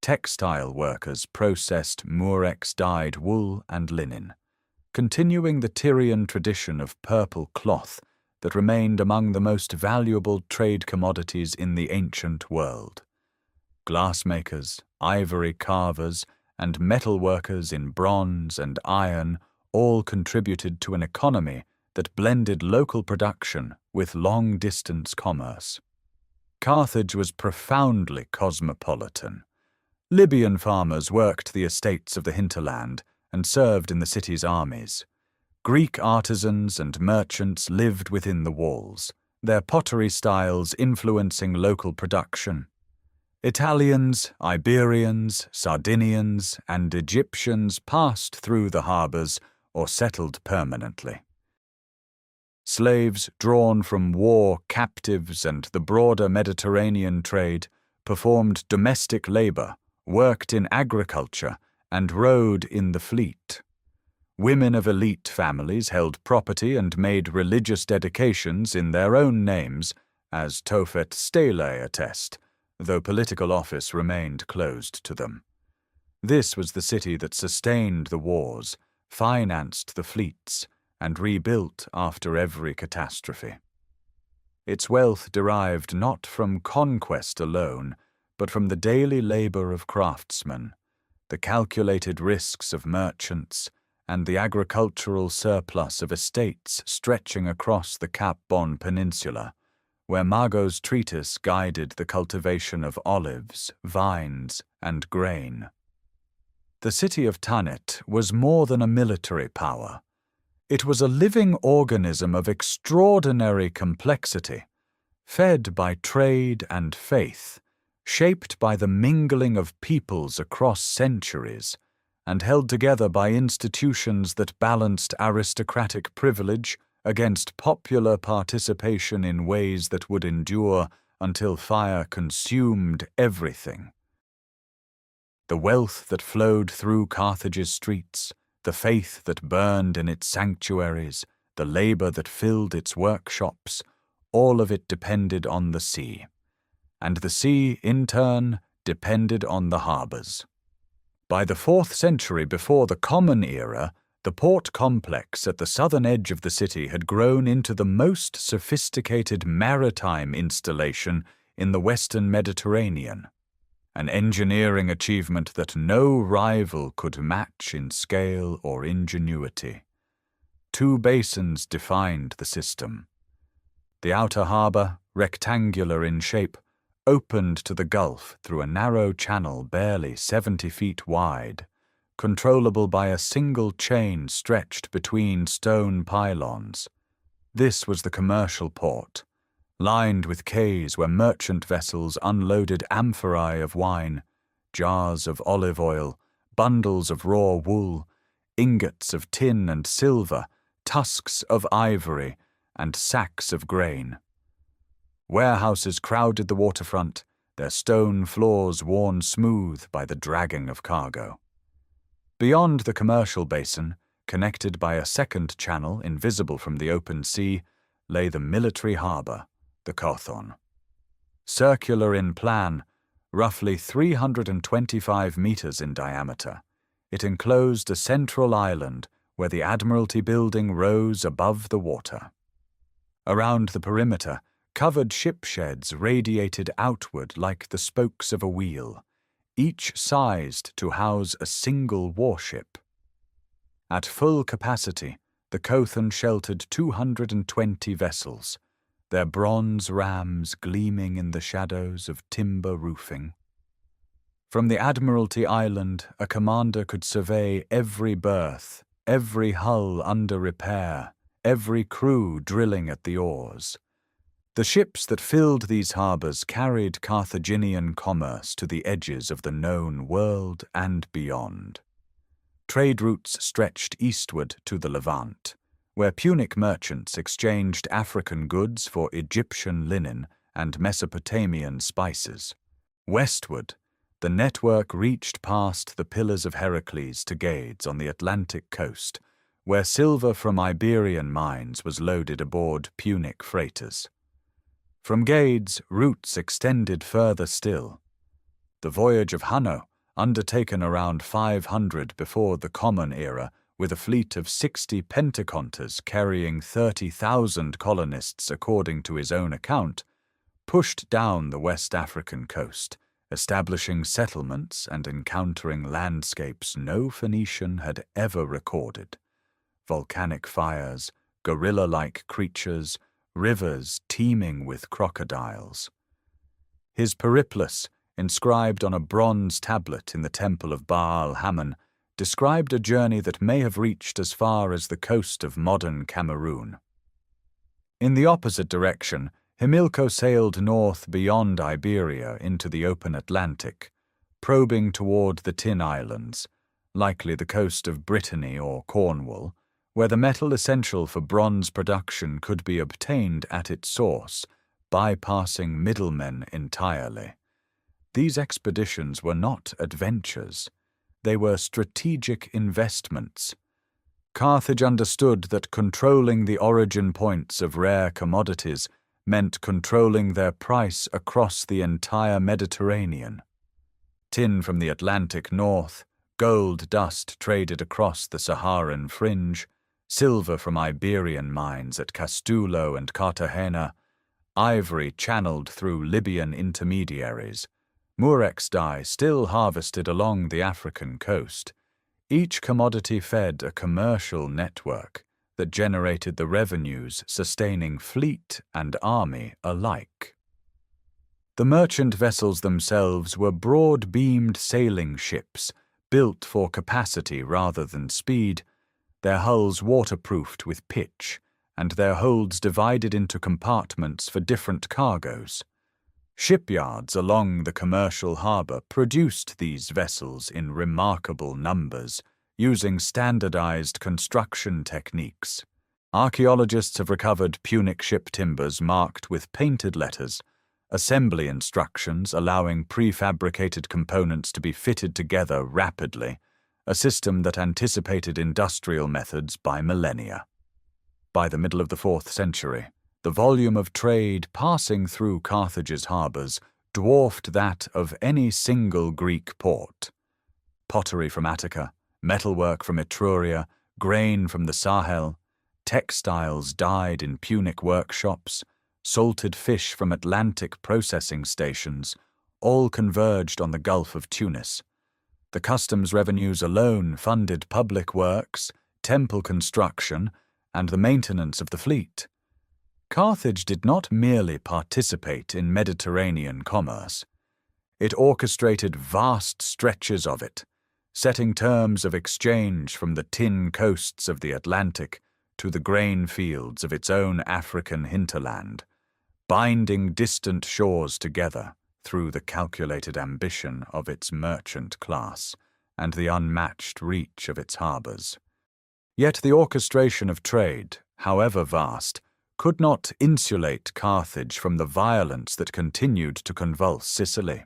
Speaker 1: Textile workers processed murex-dyed wool and linen, continuing the Tyrian tradition of purple cloth that remained among the most valuable trade commodities in the ancient world. Glassmakers, ivory carvers, and metal workers in bronze and iron all contributed to an economy that blended local production with long-distance commerce. Carthage was profoundly cosmopolitan. Libyan farmers worked the estates of the hinterland and served in the city's armies. Greek artisans and merchants lived within the walls, their pottery styles influencing local production. Italians, Iberians, Sardinians, and Egyptians passed through the harbors or settled permanently. Slaves drawn from war captives and the broader Mediterranean trade performed domestic labor, worked in agriculture, and rowed in the fleet. Women of elite families held property and made religious dedications in their own names, as Tophet Stelae attest, though political office remained closed to them. This was the city that sustained the wars, financed the fleets, and rebuilt after every catastrophe. Its wealth derived not from conquest alone, but from the daily labor of craftsmen, the calculated risks of merchants, and the agricultural surplus of estates stretching across the Cap Bon Peninsula, where Mago's treatise guided the cultivation of olives, vines, and grain. The city of Tanit was more than a military power. It was a living organism of extraordinary complexity, fed by trade and faith, shaped by the mingling of peoples across centuries, and held together by institutions that balanced aristocratic privilege against popular participation in ways that would endure until fire consumed everything. The wealth that flowed through Carthage's streets, the faith that burned in its sanctuaries, the labor that filled its workshops, all of it depended on the sea. And the sea, in turn, depended on the harbors. By the 4th century before the Common Era, the port complex at the southern edge of the city had grown into the most sophisticated maritime installation in the western Mediterranean, an engineering achievement that no rival could match in scale or ingenuity. 2 basins defined the system. The outer harbor, rectangular in shape, opened to the Gulf through a narrow channel barely 70 feet wide, controllable by a single chain stretched between stone pylons. This was the commercial port, lined with quays where merchant vessels unloaded amphorae of wine, jars of olive oil, bundles of raw wool, ingots of tin and silver, tusks of ivory, and sacks of grain. Warehouses crowded the waterfront, their stone floors worn smooth by the dragging of cargo. Beyond the commercial basin, connected by a second channel invisible from the open sea, lay the military harbor, the Kothon. Circular in plan, roughly 325 meters in diameter, it enclosed a central island where the Admiralty building rose above the water. Around the perimeter, covered ship sheds radiated outward like the spokes of a wheel, each sized to house a single warship. At full capacity, the Kothon sheltered 220 vessels, their bronze rams gleaming in the shadows of timber roofing. From the Admiralty Island, a commander could survey every berth, every hull under repair, every crew drilling at the oars. The ships that filled these harbors carried Carthaginian commerce to the edges of the known world and beyond. Trade routes stretched eastward to the Levant, where Punic merchants exchanged African goods for Egyptian linen and Mesopotamian spices. Westward, the network reached past the Pillars of Heracles to Gades on the Atlantic coast, where silver from Iberian mines was loaded aboard Punic freighters. From Gades, routes extended further still. The voyage of Hanno, undertaken around 500 before the Common Era, with a fleet of 60 pentaconters carrying 30,000 colonists according to his own account, pushed down the West African coast, establishing settlements and encountering landscapes no Phoenician had ever recorded: volcanic fires, gorilla-like creatures, rivers teeming with crocodiles. His periplus, inscribed on a bronze tablet in the temple of Baal Hammon, described a journey that may have reached as far as the coast of modern Cameroon. In the opposite direction, Himilco sailed north beyond Iberia into the open Atlantic, probing toward the Tin Islands, likely the coast of Brittany or Cornwall, where the metal essential for bronze production could be obtained at its source, bypassing middlemen entirely. These expeditions were not adventures. They were strategic investments. Carthage understood that controlling the origin points of rare commodities meant controlling their price across the entire Mediterranean. Tin from the Atlantic north, gold dust traded across the Saharan fringe, silver from Iberian mines at Castulo and Cartagena, ivory channeled through Libyan intermediaries, murex dye still harvested along the African coast. Each commodity fed a commercial network that generated the revenues sustaining fleet and army alike. The merchant vessels themselves were broad-beamed sailing ships, built for capacity rather than speed, their hulls waterproofed with pitch, and their holds divided into compartments for different cargoes. Shipyards along the commercial harbour produced these vessels in remarkable numbers, using standardized construction techniques. Archaeologists have recovered Punic ship timbers marked with painted letters, assembly instructions allowing prefabricated components to be fitted together rapidly, a system that anticipated industrial methods by millennia. By the middle of the 4th century, the volume of trade passing through Carthage's harbours dwarfed that of any single Greek port. Pottery from Attica, metalwork from Etruria, grain from the Sahel, textiles dyed in Punic workshops, salted fish from Atlantic processing stations, all converged on the Gulf of Tunis. The customs revenues alone funded public works, temple construction, and the maintenance of the fleet. Carthage did not merely participate in Mediterranean commerce. It orchestrated vast stretches of it, setting terms of exchange from the tin coasts of the Atlantic to the grain fields of its own African hinterland, binding distant shores together through the calculated ambition of its merchant class and the unmatched reach of its harbours. Yet the orchestration of trade, however vast, could not insulate Carthage from the violence that continued to convulse Sicily.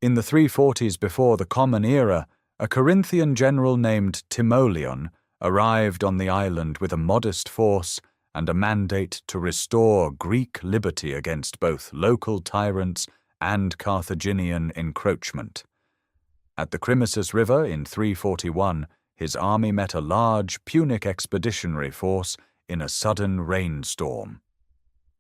Speaker 1: In the 340s before the Common Era, a Corinthian general named Timoleon arrived on the island with a modest force and a mandate to restore Greek liberty against both local tyrants and Carthaginian encroachment. At the Crimissus River in 341, his army met a large Punic expeditionary force in a sudden rainstorm.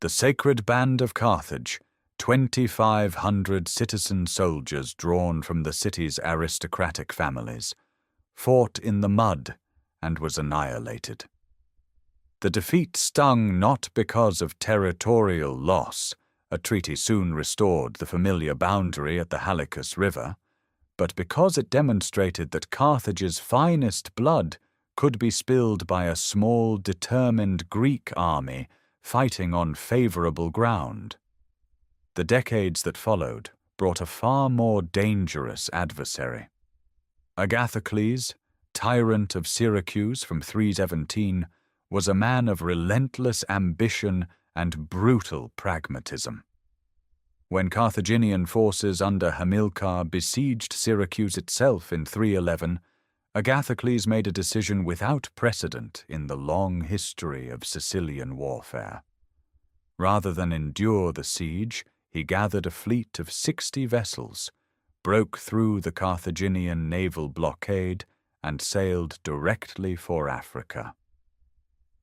Speaker 1: The Sacred Band of Carthage, 2,500 citizen soldiers drawn from the city's aristocratic families, fought in the mud and was annihilated. The defeat stung not because of territorial loss, a treaty soon restored the familiar boundary at the Halicus River, but because it demonstrated that Carthage's finest blood could be spilled by a small, determined Greek army fighting on favorable ground. The decades that followed brought a far more dangerous adversary. Agathocles, tyrant of Syracuse from 317, was a man of relentless ambition and brutal pragmatism. When Carthaginian forces under Hamilcar besieged Syracuse itself in 311, Agathocles made a decision without precedent in the long history of Sicilian warfare. Rather than endure the siege, he gathered a fleet of 60 vessels, broke through the Carthaginian naval blockade, and sailed directly for Africa.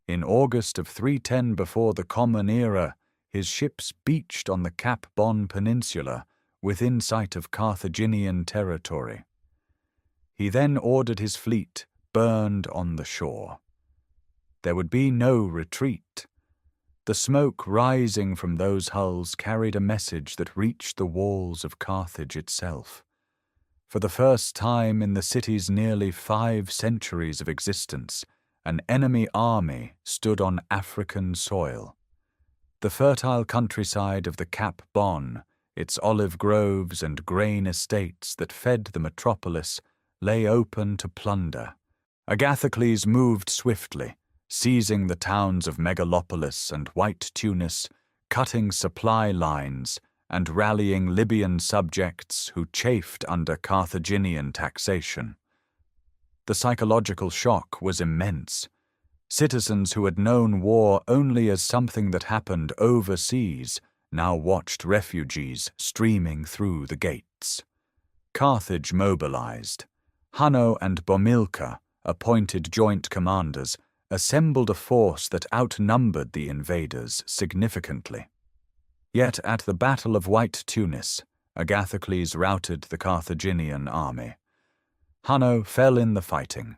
Speaker 1: In August of 310 before the Common Era, his ships beached on the Cap Bon Peninsula, within sight of Carthaginian territory. He then ordered his fleet burned on the shore. There would be no retreat. The smoke rising from those hulls carried a message that reached the walls of Carthage itself. For the first time in the city's nearly 5 centuries of existence, an enemy army stood on African soil. The fertile countryside of the Cap Bon, its olive groves and grain estates that fed the metropolis, lay open to plunder. Agathocles moved swiftly, seizing the towns of Megalopolis and White Tunis, cutting supply lines, and rallying Libyan subjects who chafed under Carthaginian taxation. The psychological shock was immense. Citizens who had known war only as something that happened overseas now watched refugees streaming through the gates. Carthage mobilized. Hanno and Bomilcar, appointed joint commanders, assembled a force that outnumbered the invaders significantly. Yet at the Battle of White Tunis, Agathocles routed the Carthaginian army. Hanno fell in the fighting.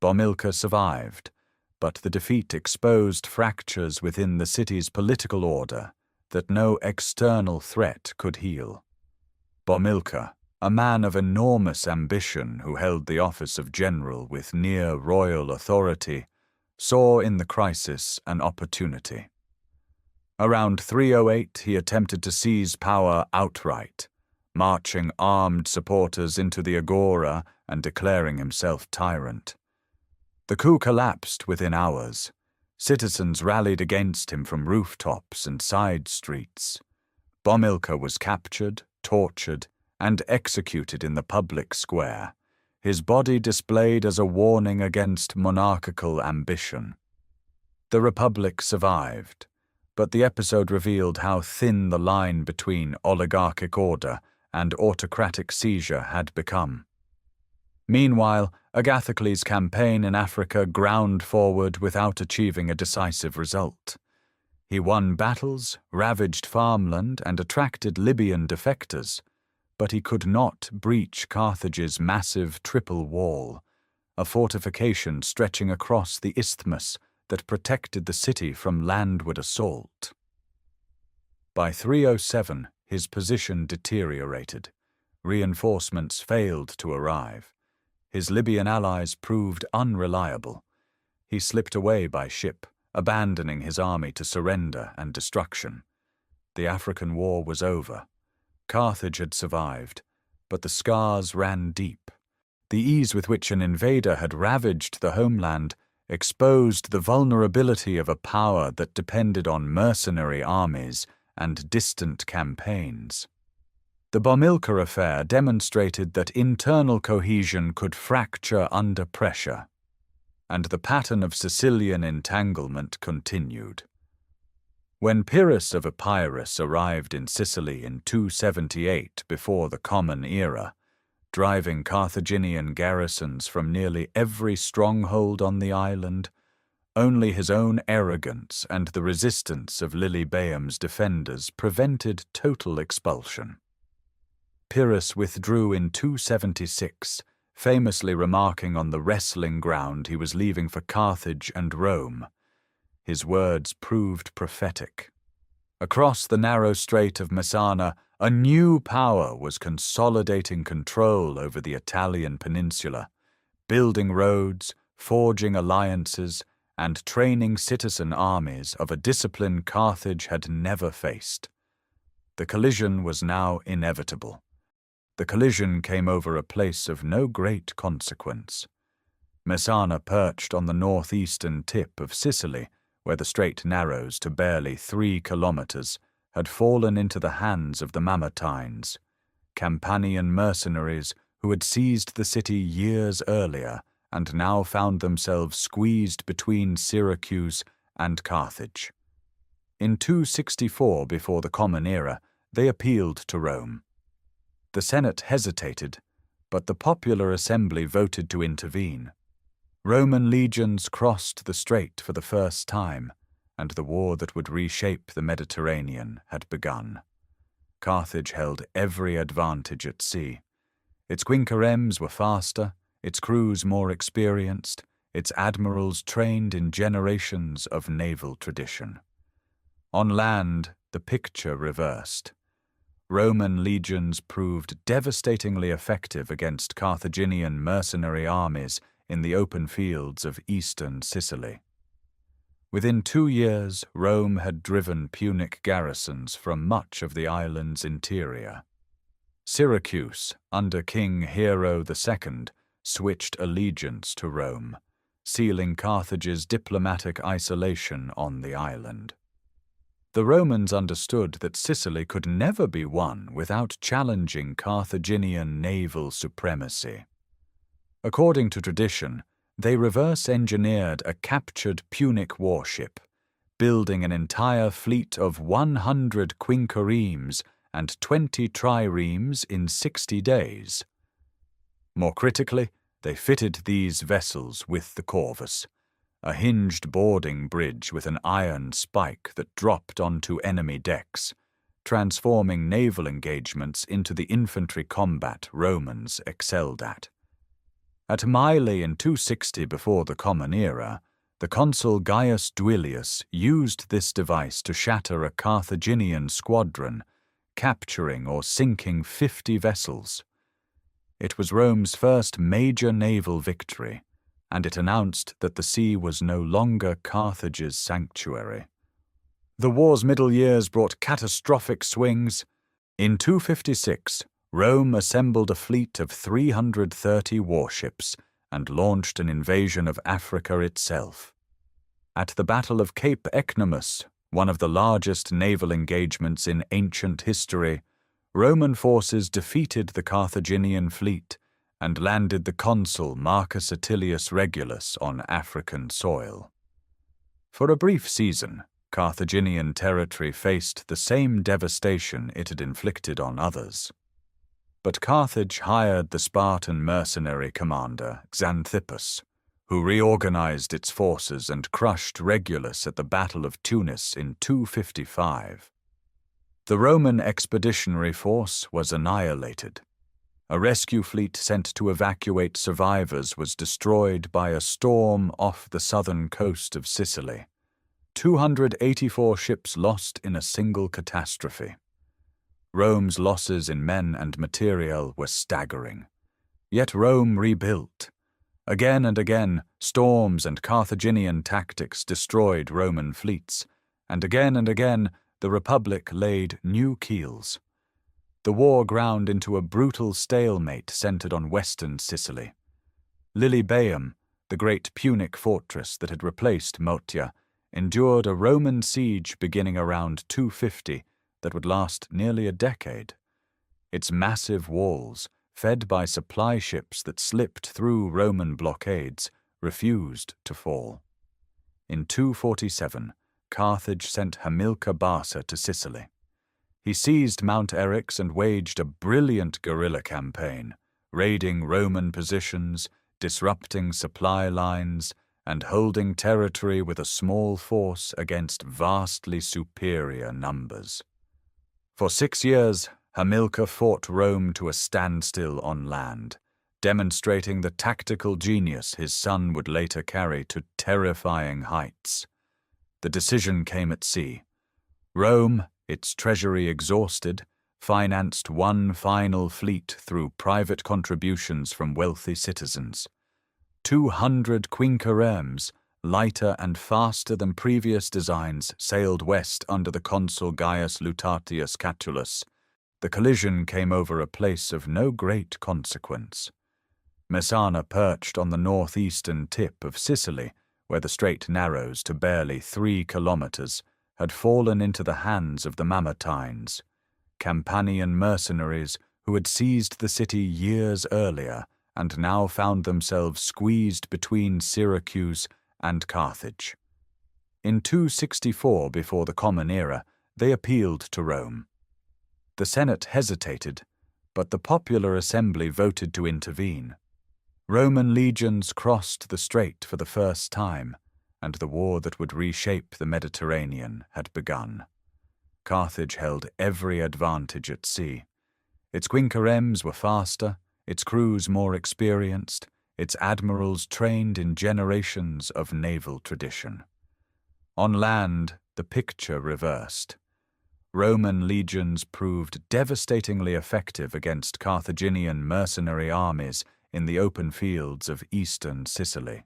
Speaker 1: Bomilcar survived, but the defeat exposed fractures within the city's political order that no external threat could heal. Bomilcar, a man of enormous ambition who held the office of general with near royal authority, saw in the crisis an opportunity. Around 308 he attempted to seize power outright, marching armed supporters into the agora and declaring himself tyrant. The coup collapsed within hours. Citizens rallied against him from rooftops and side streets. Bomilcar was captured, tortured, and executed in the public square, his body displayed as a warning against monarchical ambition. The Republic survived, but the episode revealed how thin the line between oligarchic order and autocratic seizure had become. Meanwhile, Agathocles' campaign in Africa ground forward without achieving a decisive result. He won battles, ravaged farmland, and attracted Libyan defectors, but he could not breach Carthage's massive triple wall, a fortification stretching across the isthmus that protected the city from landward assault. By 307, his position deteriorated. Reinforcements failed to arrive. His Libyan allies proved unreliable. He slipped away by ship, abandoning his army to surrender and destruction. The African War was over. Carthage had survived, but the scars ran deep. The ease with which an invader had ravaged the homeland exposed the vulnerability of a power that depended on mercenary armies and distant campaigns. The Bomilcar affair demonstrated that internal cohesion could fracture under pressure, and the pattern of Sicilian entanglement continued. When Pyrrhus of Epirus arrived in Sicily in 278 before the Common Era, driving Carthaginian garrisons from nearly every stronghold on the island, only his own arrogance and the resistance of Lilybaeum's defenders prevented total expulsion. Pyrrhus withdrew in 276, famously remarking on the wrestling ground he was leaving for Carthage and Rome. His words proved prophetic. Across the narrow strait of Messana, a new power was consolidating control over the Italian peninsula, building roads, forging alliances, and training citizen armies of a discipline Carthage had never faced. The collision was now inevitable. The collision came over a place of no great consequence. Messana perched on the northeastern tip of Sicily, where the strait narrows to barely 3 kilometers, had fallen into the hands of the Mamertines, Campanian mercenaries who had seized the city years earlier and now found themselves squeezed between Syracuse and Carthage. In 264 before the Common Era, they appealed to Rome. The Senate hesitated, but the popular assembly voted to intervene. Roman legions crossed the strait for the first time, and the war that would reshape the Mediterranean had begun. Carthage held every advantage at sea. Its quinqueremes were faster, its crews more experienced, its admirals trained in generations of naval tradition. On land, the picture reversed. Roman legions proved devastatingly effective against Carthaginian mercenary armies in the open fields of eastern Sicily. Within 2 years, Rome had driven Punic garrisons from much of the island's interior. Syracuse, under King Hero II, switched allegiance to Rome, sealing Carthage's diplomatic isolation on the island. The Romans understood that Sicily could never be won without challenging Carthaginian naval supremacy. According to tradition, they reverse-engineered a captured Punic warship, building an entire fleet of 100 quinqueremes and 20 triremes in 60 days. More critically, they fitted these vessels with the corvus, a hinged boarding bridge with an iron spike that dropped onto enemy decks, transforming naval engagements into the infantry combat Romans excelled at. At Mylae in 260 before the Common Era, the consul Gaius Duilius used this device to shatter a Carthaginian squadron, capturing or sinking 50 vessels. It was Rome's first major naval victory, and it announced that the sea was no longer Carthage's sanctuary. The war's middle years brought catastrophic swings. In 256, Rome assembled a fleet of 330 warships and launched an invasion of Africa itself. At the Battle of Cape Ecnomus, one of the largest naval engagements in ancient history, Roman forces defeated the Carthaginian fleet and landed the consul Marcus Attilius Regulus on African soil. For a brief season, Carthaginian territory faced the same devastation it had inflicted on others. But Carthage hired the Spartan mercenary commander Xanthippus, who reorganized its forces and crushed Regulus at the Battle of Tunis in 255. The Roman expeditionary force was annihilated. A rescue fleet sent to evacuate survivors was destroyed by a storm off the southern coast of Sicily. 284 ships lost in a single catastrophe. Rome's losses in men and material were staggering. Yet Rome rebuilt. Again and again, storms and Carthaginian tactics destroyed Roman fleets, and again, the Republic laid new keels. The war ground into a brutal stalemate centered on western Sicily. Lilybaeum, the great Punic fortress that had replaced Motia, endured a Roman siege beginning around 250 that would last nearly a decade. Its massive walls, fed by supply ships that slipped through Roman blockades, refused to fall. In 247, Carthage sent Hannibal Barca to Sicily. He seized Mount Eryx and waged a brilliant guerrilla campaign, raiding Roman positions, disrupting supply lines, and holding territory with a small force against vastly superior numbers. For 6 years, Hamilcar fought Rome to a standstill on land, demonstrating the tactical genius his son would later carry to terrifying heights. The decision came at sea. Rome, its treasury exhausted, financed one final fleet through private contributions from wealthy citizens. 200 quinqueremes, lighter and faster than previous designs, sailed west under the consul Gaius Lutatius Catulus. The collision came over a place of no great consequence. Messana perched on the northeastern tip of Sicily, where the strait narrows to barely 3 kilometers, had fallen into the hands of the Mamertines, Campanian mercenaries who had seized the city years earlier and now found themselves squeezed between Syracuse and Carthage. In 264 before the Common Era, they appealed to Rome. The Senate hesitated, but the popular assembly voted to intervene. Roman legions crossed the strait for the first time, and the war that would reshape the Mediterranean had begun. Carthage held every advantage at sea. Its quinqueremes were faster, its crews more experienced, its admirals trained in generations of naval tradition. On land, the picture reversed. Roman legions proved devastatingly effective against Carthaginian mercenary armies in the open fields of eastern Sicily.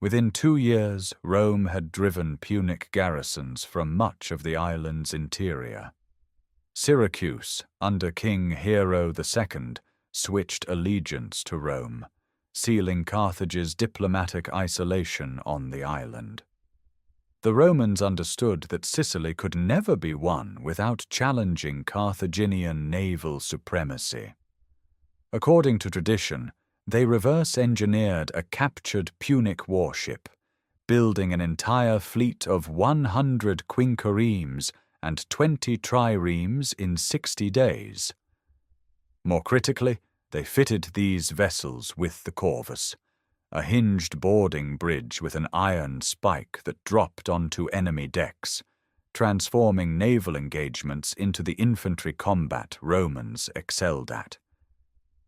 Speaker 1: Within 2 years, Rome had driven Punic garrisons from much of the island's interior. Syracuse, under King Hero II, switched allegiance to Rome, sealing Carthage's diplomatic isolation on the island. The Romans understood that Sicily could never be won without challenging Carthaginian naval supremacy. According to tradition, they reverse-engineered a captured Punic warship, building an entire fleet of 100 quinqueremes and 20 triremes in 60 days. More critically, they fitted these vessels with the corvus, a hinged boarding bridge with an iron spike that dropped onto enemy decks, transforming naval engagements into the infantry combat Romans excelled at.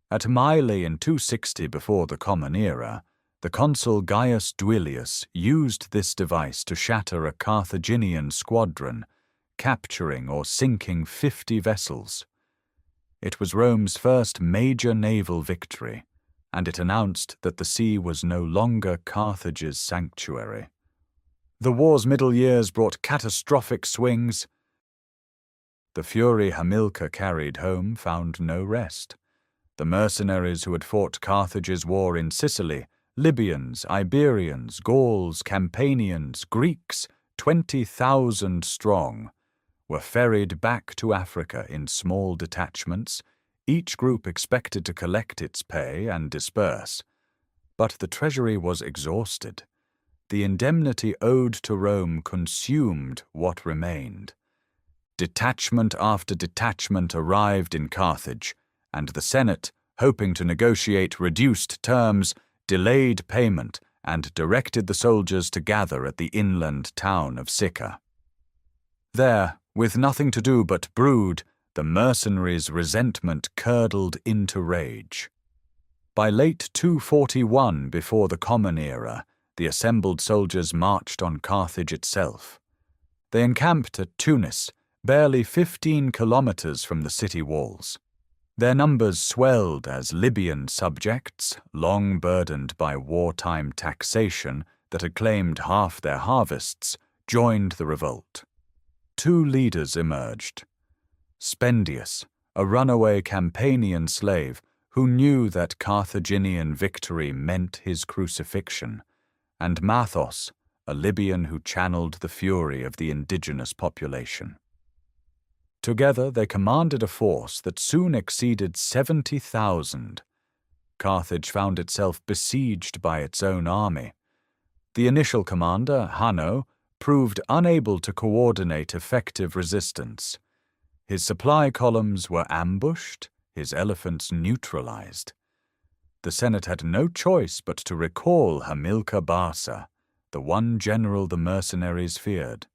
Speaker 1: At Mylae in 260 before the Common Era, the consul Gaius Duilius used this device to shatter a Carthaginian squadron, capturing or sinking 50 vessels. It was Rome's first major naval victory, and it announced that the sea was no longer Carthage's sanctuary. The war's middle years brought catastrophic swings. The fury Hamilcar carried home found no rest. The mercenaries who had fought Carthage's war in Sicily, Libyans, Iberians, Gauls, Campanians, Greeks, 20,000 strong, were ferried back to Africa in small detachments, each group expected to collect its pay and disperse. But the treasury was exhausted. The indemnity owed to Rome consumed what remained. Detachment after detachment arrived in Carthage, and the Senate, hoping to negotiate reduced terms, delayed payment and directed the soldiers to gather at the inland town of Sicca. There, with nothing to do but brood, the mercenaries' resentment curdled into rage. By late 241 before the Common Era, the assembled soldiers marched on Carthage itself. They encamped at Tunis, barely 15 kilometers from the city walls. Their numbers swelled as Libyan subjects, long burdened by wartime taxation that had claimed half their harvests, joined the revolt. 2 leaders emerged. Spendius, a runaway Campanian slave who knew that Carthaginian victory meant his crucifixion, and Mathos, a Libyan who channeled the fury of the indigenous population. Together they commanded a force that soon exceeded 70,000. Carthage found itself besieged by its own army. The initial commander, Hanno, proved unable to coordinate effective resistance. His supply columns were ambushed, his elephants neutralized. The Senate had no choice but to recall Hannibal Barca, the one general the mercenaries feared.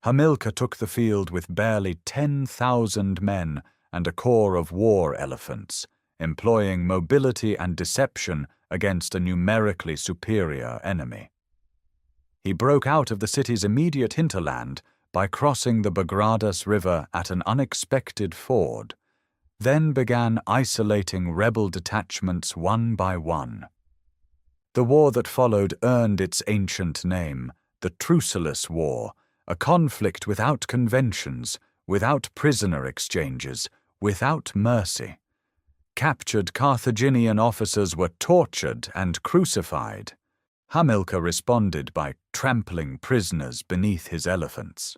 Speaker 1: Hamilcar took the field with barely 10,000 men and a corps of war elephants, employing mobility and deception against a numerically superior enemy. He broke out of the city's immediate hinterland by crossing the Bagradas River at an unexpected ford, then began isolating rebel detachments one by one. The war that followed earned its ancient name, the Truculus War, a conflict without conventions, without prisoner exchanges, without mercy. Captured Carthaginian officers were tortured and crucified. Hamilcar responded by trampling prisoners beneath his elephants.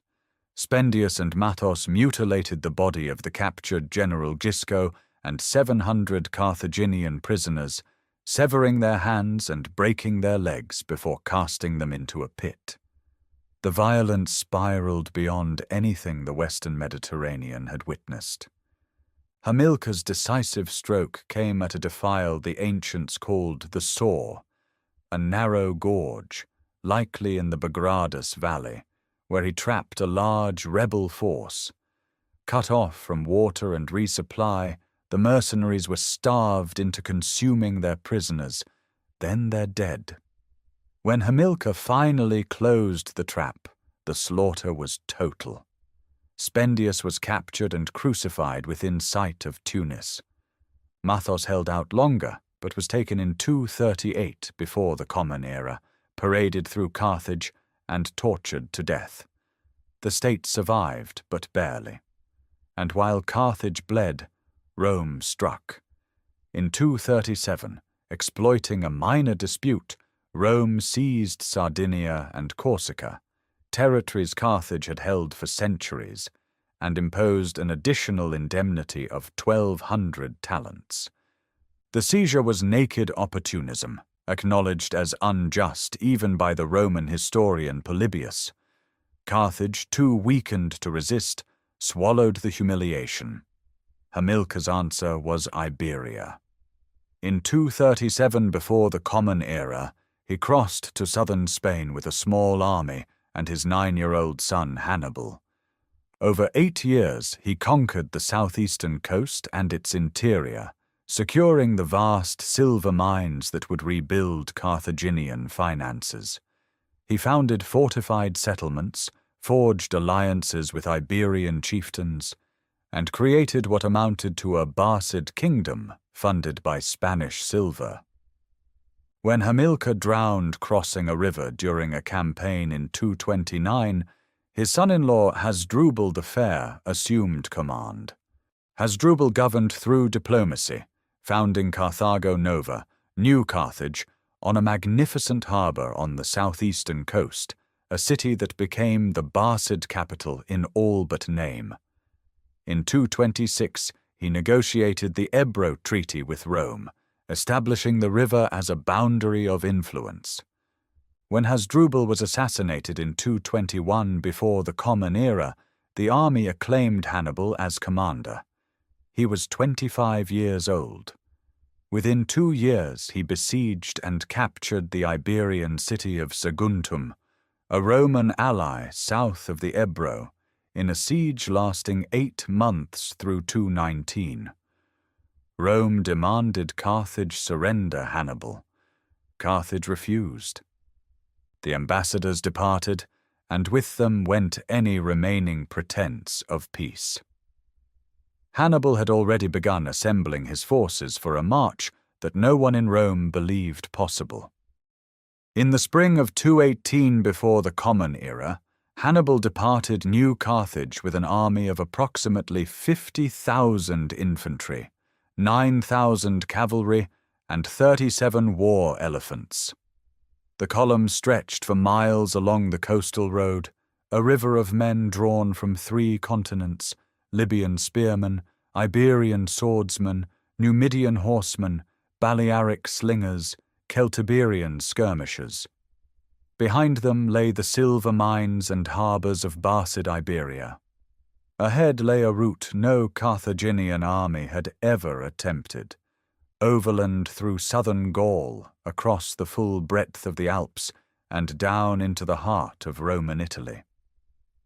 Speaker 1: Spendius and Mathos mutilated the body of the captured General Gisco and 700 Carthaginian prisoners, severing their hands and breaking their legs before casting them into a pit. The violence spiraled beyond anything the Western Mediterranean had witnessed. Hamilcar's decisive stroke came at a defile the ancients called the Sore, a narrow gorge, likely in the Bagradas Valley, where he trapped a large rebel force. Cut off from water and resupply, the mercenaries were starved into consuming their prisoners, then their dead. When Hamilcar finally closed the trap, the slaughter was total. Spendius was captured and crucified within sight of Tunis. Mathos held out longer, but was taken in 238 before the Common Era, paraded through Carthage, and tortured to death. The state survived, but barely. And while Carthage bled, Rome struck. In 237, exploiting a minor dispute, Rome seized Sardinia and Corsica, territories Carthage had held for centuries, and imposed an additional indemnity of 1,200 talents. The seizure was naked opportunism, acknowledged as unjust even by the Roman historian Polybius. Carthage, too weakened to resist, swallowed the humiliation. Hamilcar's answer was Iberia. In 237 before the Common Era, he crossed to southern Spain with a small army and his 9-year-old son Hannibal. Over 8 years, he conquered the southeastern coast and its interior, securing the vast silver mines that would rebuild Carthaginian finances. He founded fortified settlements, forged alliances with Iberian chieftains, and created what amounted to a Barcid kingdom funded by Spanish silver. When Hamilcar drowned crossing a river during a campaign in 229, his son-in-law Hasdrubal the Fair assumed command. Hasdrubal governed through diplomacy, founding Carthago Nova, New Carthage, on a magnificent harbor on the southeastern coast, a city that became the Barcid capital in all but name. In 226, he negotiated the Ebro Treaty with Rome, establishing the river as a boundary of influence. When Hasdrubal was assassinated in 221 before the Common Era, the army acclaimed Hannibal as commander. He was 25 years old. Within 2 years, he besieged and captured the Iberian city of Saguntum, a Roman ally south of the Ebro, in a siege lasting 8 months through 219. Rome demanded Carthage surrender Hannibal. Carthage refused. The ambassadors departed, and with them went any remaining pretense of peace. Hannibal had already begun assembling his forces for a march that no one in Rome believed possible. In the spring of 218 before the Common Era, Hannibal departed New Carthage with an army of approximately 50,000 infantry, 9,000 cavalry, and 37 war elephants. The column stretched for miles along the coastal road, a river of men drawn from 3 continents, Libyan spearmen, Iberian swordsmen, Numidian horsemen, Balearic slingers, Celtiberian skirmishers. Behind them lay the silver mines and harbours of Barcid Iberia. Ahead lay a route no Carthaginian army had ever attempted, overland through southern Gaul, across the full breadth of the Alps, and down into the heart of Roman Italy.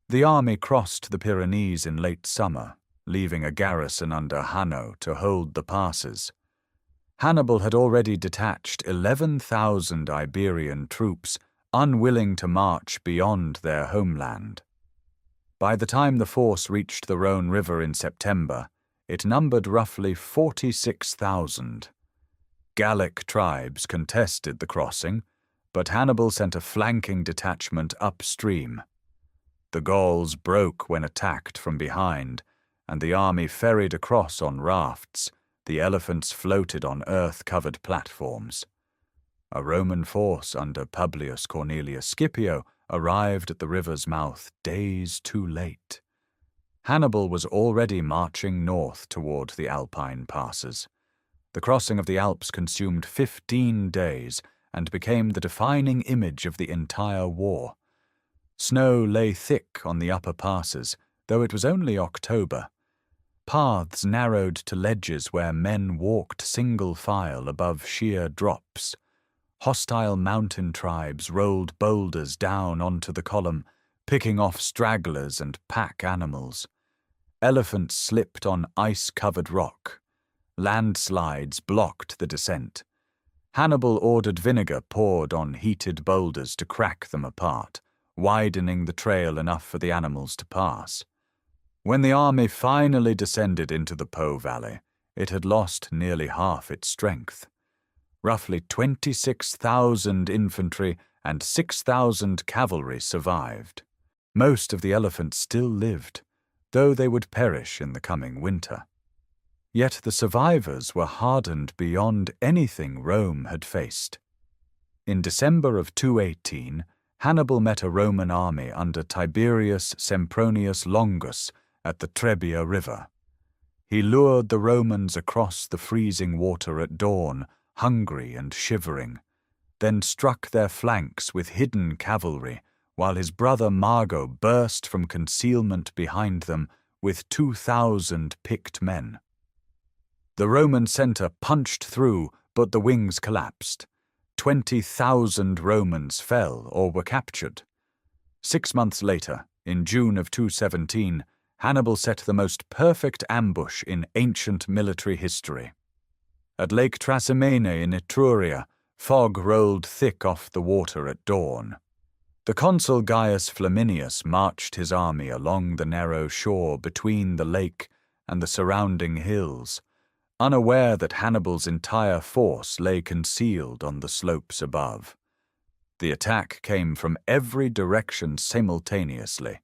Speaker 1: The army crossed the Pyrenees in late summer, leaving a garrison under Hanno to hold the passes. Hannibal had already detached 11,000 Iberian troops, unwilling to march beyond their homeland. By the time the force reached the Rhone River in September, it numbered roughly 46,000. Gallic tribes contested the crossing, but Hannibal sent a flanking detachment upstream. The Gauls broke when attacked from behind, and the army ferried across on rafts. The elephants floated on earth-covered platforms. A Roman force under Publius Cornelius Scipio arrived at the river's mouth days too late. Hannibal was already marching north toward the Alpine passes. The crossing of the Alps consumed 15 days and became the defining image of the entire war. Snow lay thick on the upper passes, though it was only October. Paths narrowed to ledges where men walked single file above sheer drops. Hostile mountain tribes rolled boulders down onto the column, picking off stragglers and pack animals. Elephants slipped on ice-covered rock. Landslides blocked the descent. Hannibal ordered vinegar poured on heated boulders to crack them apart, widening the trail enough for the animals to pass. When the army finally descended into the Po Valley, it had lost nearly half its strength. Roughly 26,000 infantry and 6,000 cavalry survived. Most of the elephants still lived, though they would perish in the coming winter. Yet the survivors were hardened beyond anything Rome had faced. In December of 218, Hannibal met a Roman army under Tiberius Sempronius Longus at the Trebia River. He lured the Romans across the freezing water at dawn, hungry and shivering, then struck their flanks with hidden cavalry, while his brother Mago burst from concealment behind them with 2,000 picked men. The Roman center punched through, but the wings collapsed. 20,000 Romans fell or were captured. 6 months later, in June of 217, Hannibal set the most perfect ambush in ancient military history. At Lake Trasimene in Etruria, fog rolled thick off the water at dawn. The consul Gaius Flaminius marched his army along the narrow shore between the lake and the surrounding hills, unaware that Hannibal's entire force lay concealed on the slopes above. The attack came from every direction simultaneously.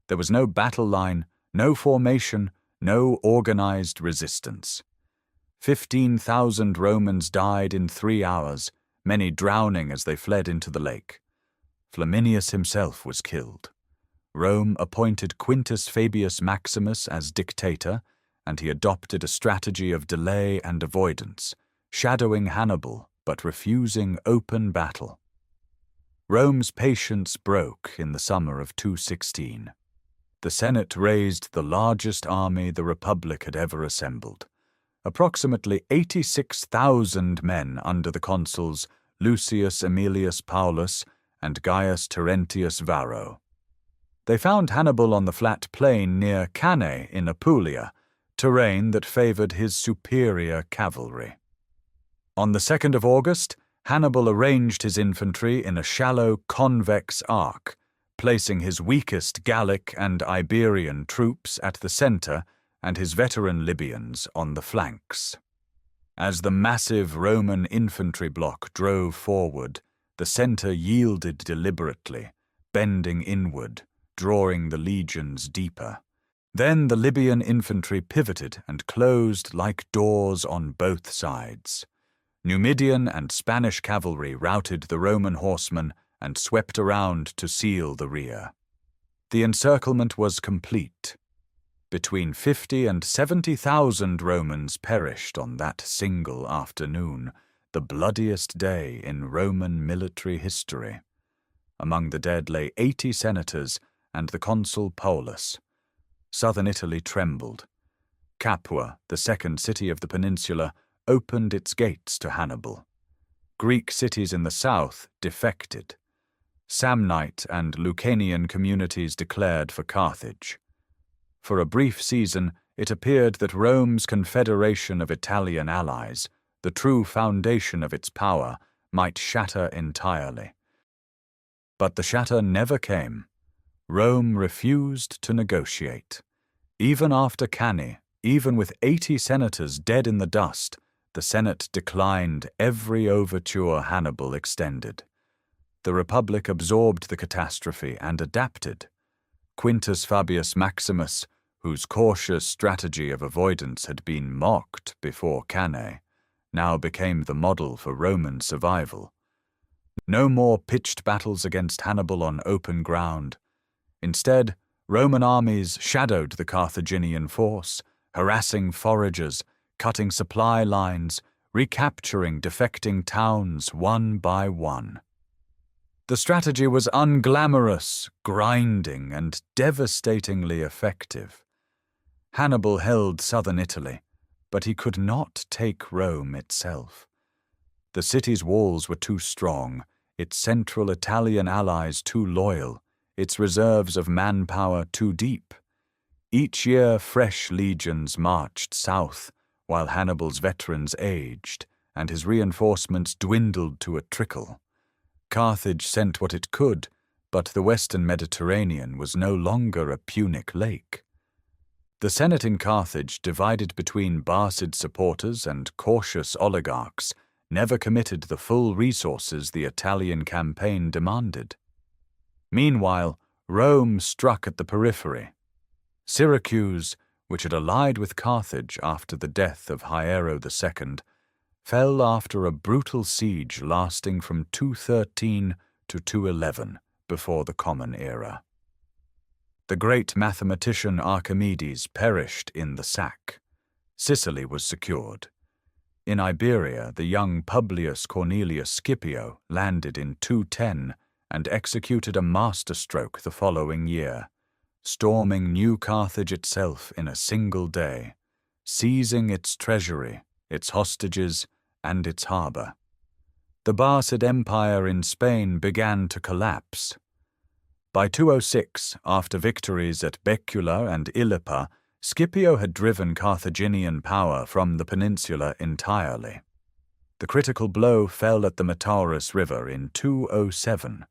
Speaker 1: There was no battle line, no formation, no organized resistance. 15,000 Romans died in 3 hours, many drowning as they fled into the lake. Flaminius himself was killed. Rome appointed Quintus Fabius Maximus as dictator, and he adopted a strategy of delay and avoidance, shadowing Hannibal but refusing open battle. Rome's patience broke in the summer of 216. The Senate raised the largest army the Republic had ever assembled, approximately 86,000 men under the consuls Lucius Aemilius Paulus and Gaius Terentius Varro. They found Hannibal on the flat plain near Cannae in Apulia, terrain that favored his superior cavalry. On the 2nd of August, Hannibal arranged his infantry in a shallow convex arc, placing his weakest Gallic and Iberian troops at the center and his veteran Libyans on the flanks. As the massive Roman infantry block drove forward, the center yielded deliberately, bending inward, drawing the legions deeper. Then the Libyan infantry pivoted and closed like doors on both sides. Numidian and Spanish cavalry routed the Roman horsemen and swept around to seal the rear. The encirclement was complete. Between 50 and 70,000 Romans perished on that single afternoon, the bloodiest day in Roman military history. Among the dead lay 80 senators and the consul Paulus. Southern Italy trembled. Capua, the second city of the peninsula, opened its gates to Hannibal. Greek cities in the south defected. Samnite and Lucanian communities declared for Carthage. For a brief season, it appeared that Rome's confederation of Italian allies, the true foundation of its power, might shatter entirely. But the shatter never came. Rome refused to negotiate. Even after Cannae, even with 80 senators dead in the dust, the Senate declined every overture Hannibal extended. The Republic absorbed the catastrophe and adapted. Quintus Fabius Maximus, whose cautious strategy of avoidance had been mocked before Cannae, now became the model for Roman survival. No more pitched battles against Hannibal on open ground. Instead, Roman armies shadowed the Carthaginian force, harassing foragers, cutting supply lines, recapturing defecting towns one by one. The strategy was unglamorous, grinding, and devastatingly effective. Hannibal held southern Italy, but he could not take Rome itself. The city's walls were too strong, its central Italian allies too loyal, its reserves of manpower too deep. Each year fresh legions marched south, while Hannibal's veterans aged, and his reinforcements dwindled to a trickle. Carthage sent what it could, but the western Mediterranean was no longer a Punic lake. The Senate in Carthage, divided between Barcid supporters and cautious oligarchs, never committed the full resources the Italian campaign demanded. Meanwhile, Rome struck at the periphery. Syracuse, which had allied with Carthage after the death of Hiero II, fell after a brutal siege lasting from 213 to 211 before the Common Era. The great mathematician Archimedes perished in the sack. Sicily was secured. In Iberia, the young Publius Cornelius Scipio landed in 210 and executed a masterstroke the following year, storming New Carthage itself in a single day, seizing its treasury, its hostages, and its harbor. The Barcid Empire in Spain began to collapse. By 206, after victories at Becula and Ilipa, Scipio had driven Carthaginian power from the peninsula entirely. The critical blow fell at the Metaurus River in 207.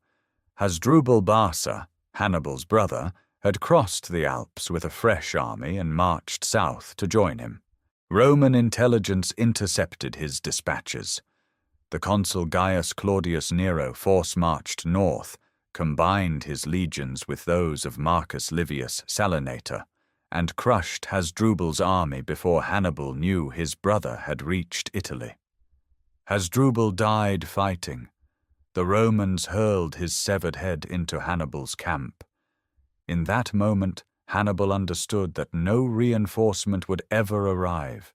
Speaker 1: Hasdrubal Barca, Hannibal's brother, had crossed the Alps with a fresh army and marched south to join him. Roman intelligence intercepted his dispatches. The consul Gaius Claudius Nero force-marched north, combined his legions with those of Marcus Livius Salinator, and crushed Hasdrubal's army before Hannibal knew his brother had reached Italy. Hasdrubal died fighting. The Romans hurled his severed head into Hannibal's camp. In that moment, Hannibal understood that no reinforcement would ever arrive.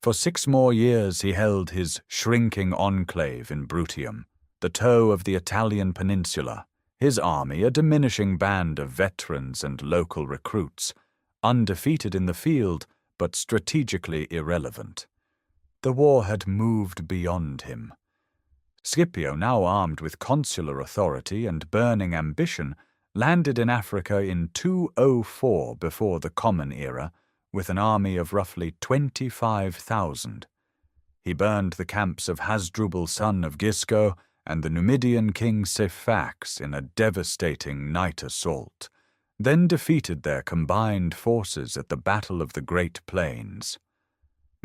Speaker 1: For 6 more years he held his shrinking enclave in Bruttium, the toe of the Italian peninsula, his army a diminishing band of veterans and local recruits, undefeated in the field but strategically irrelevant. The war had moved beyond him. Scipio, now armed with consular authority and burning ambition, landed in Africa in 204 before the Common Era with an army of roughly 25,000. He burned the camps of Hasdrubal son of Gisco and the Numidian king Sephax in a devastating night assault, then defeated their combined forces at the Battle of the Great Plains.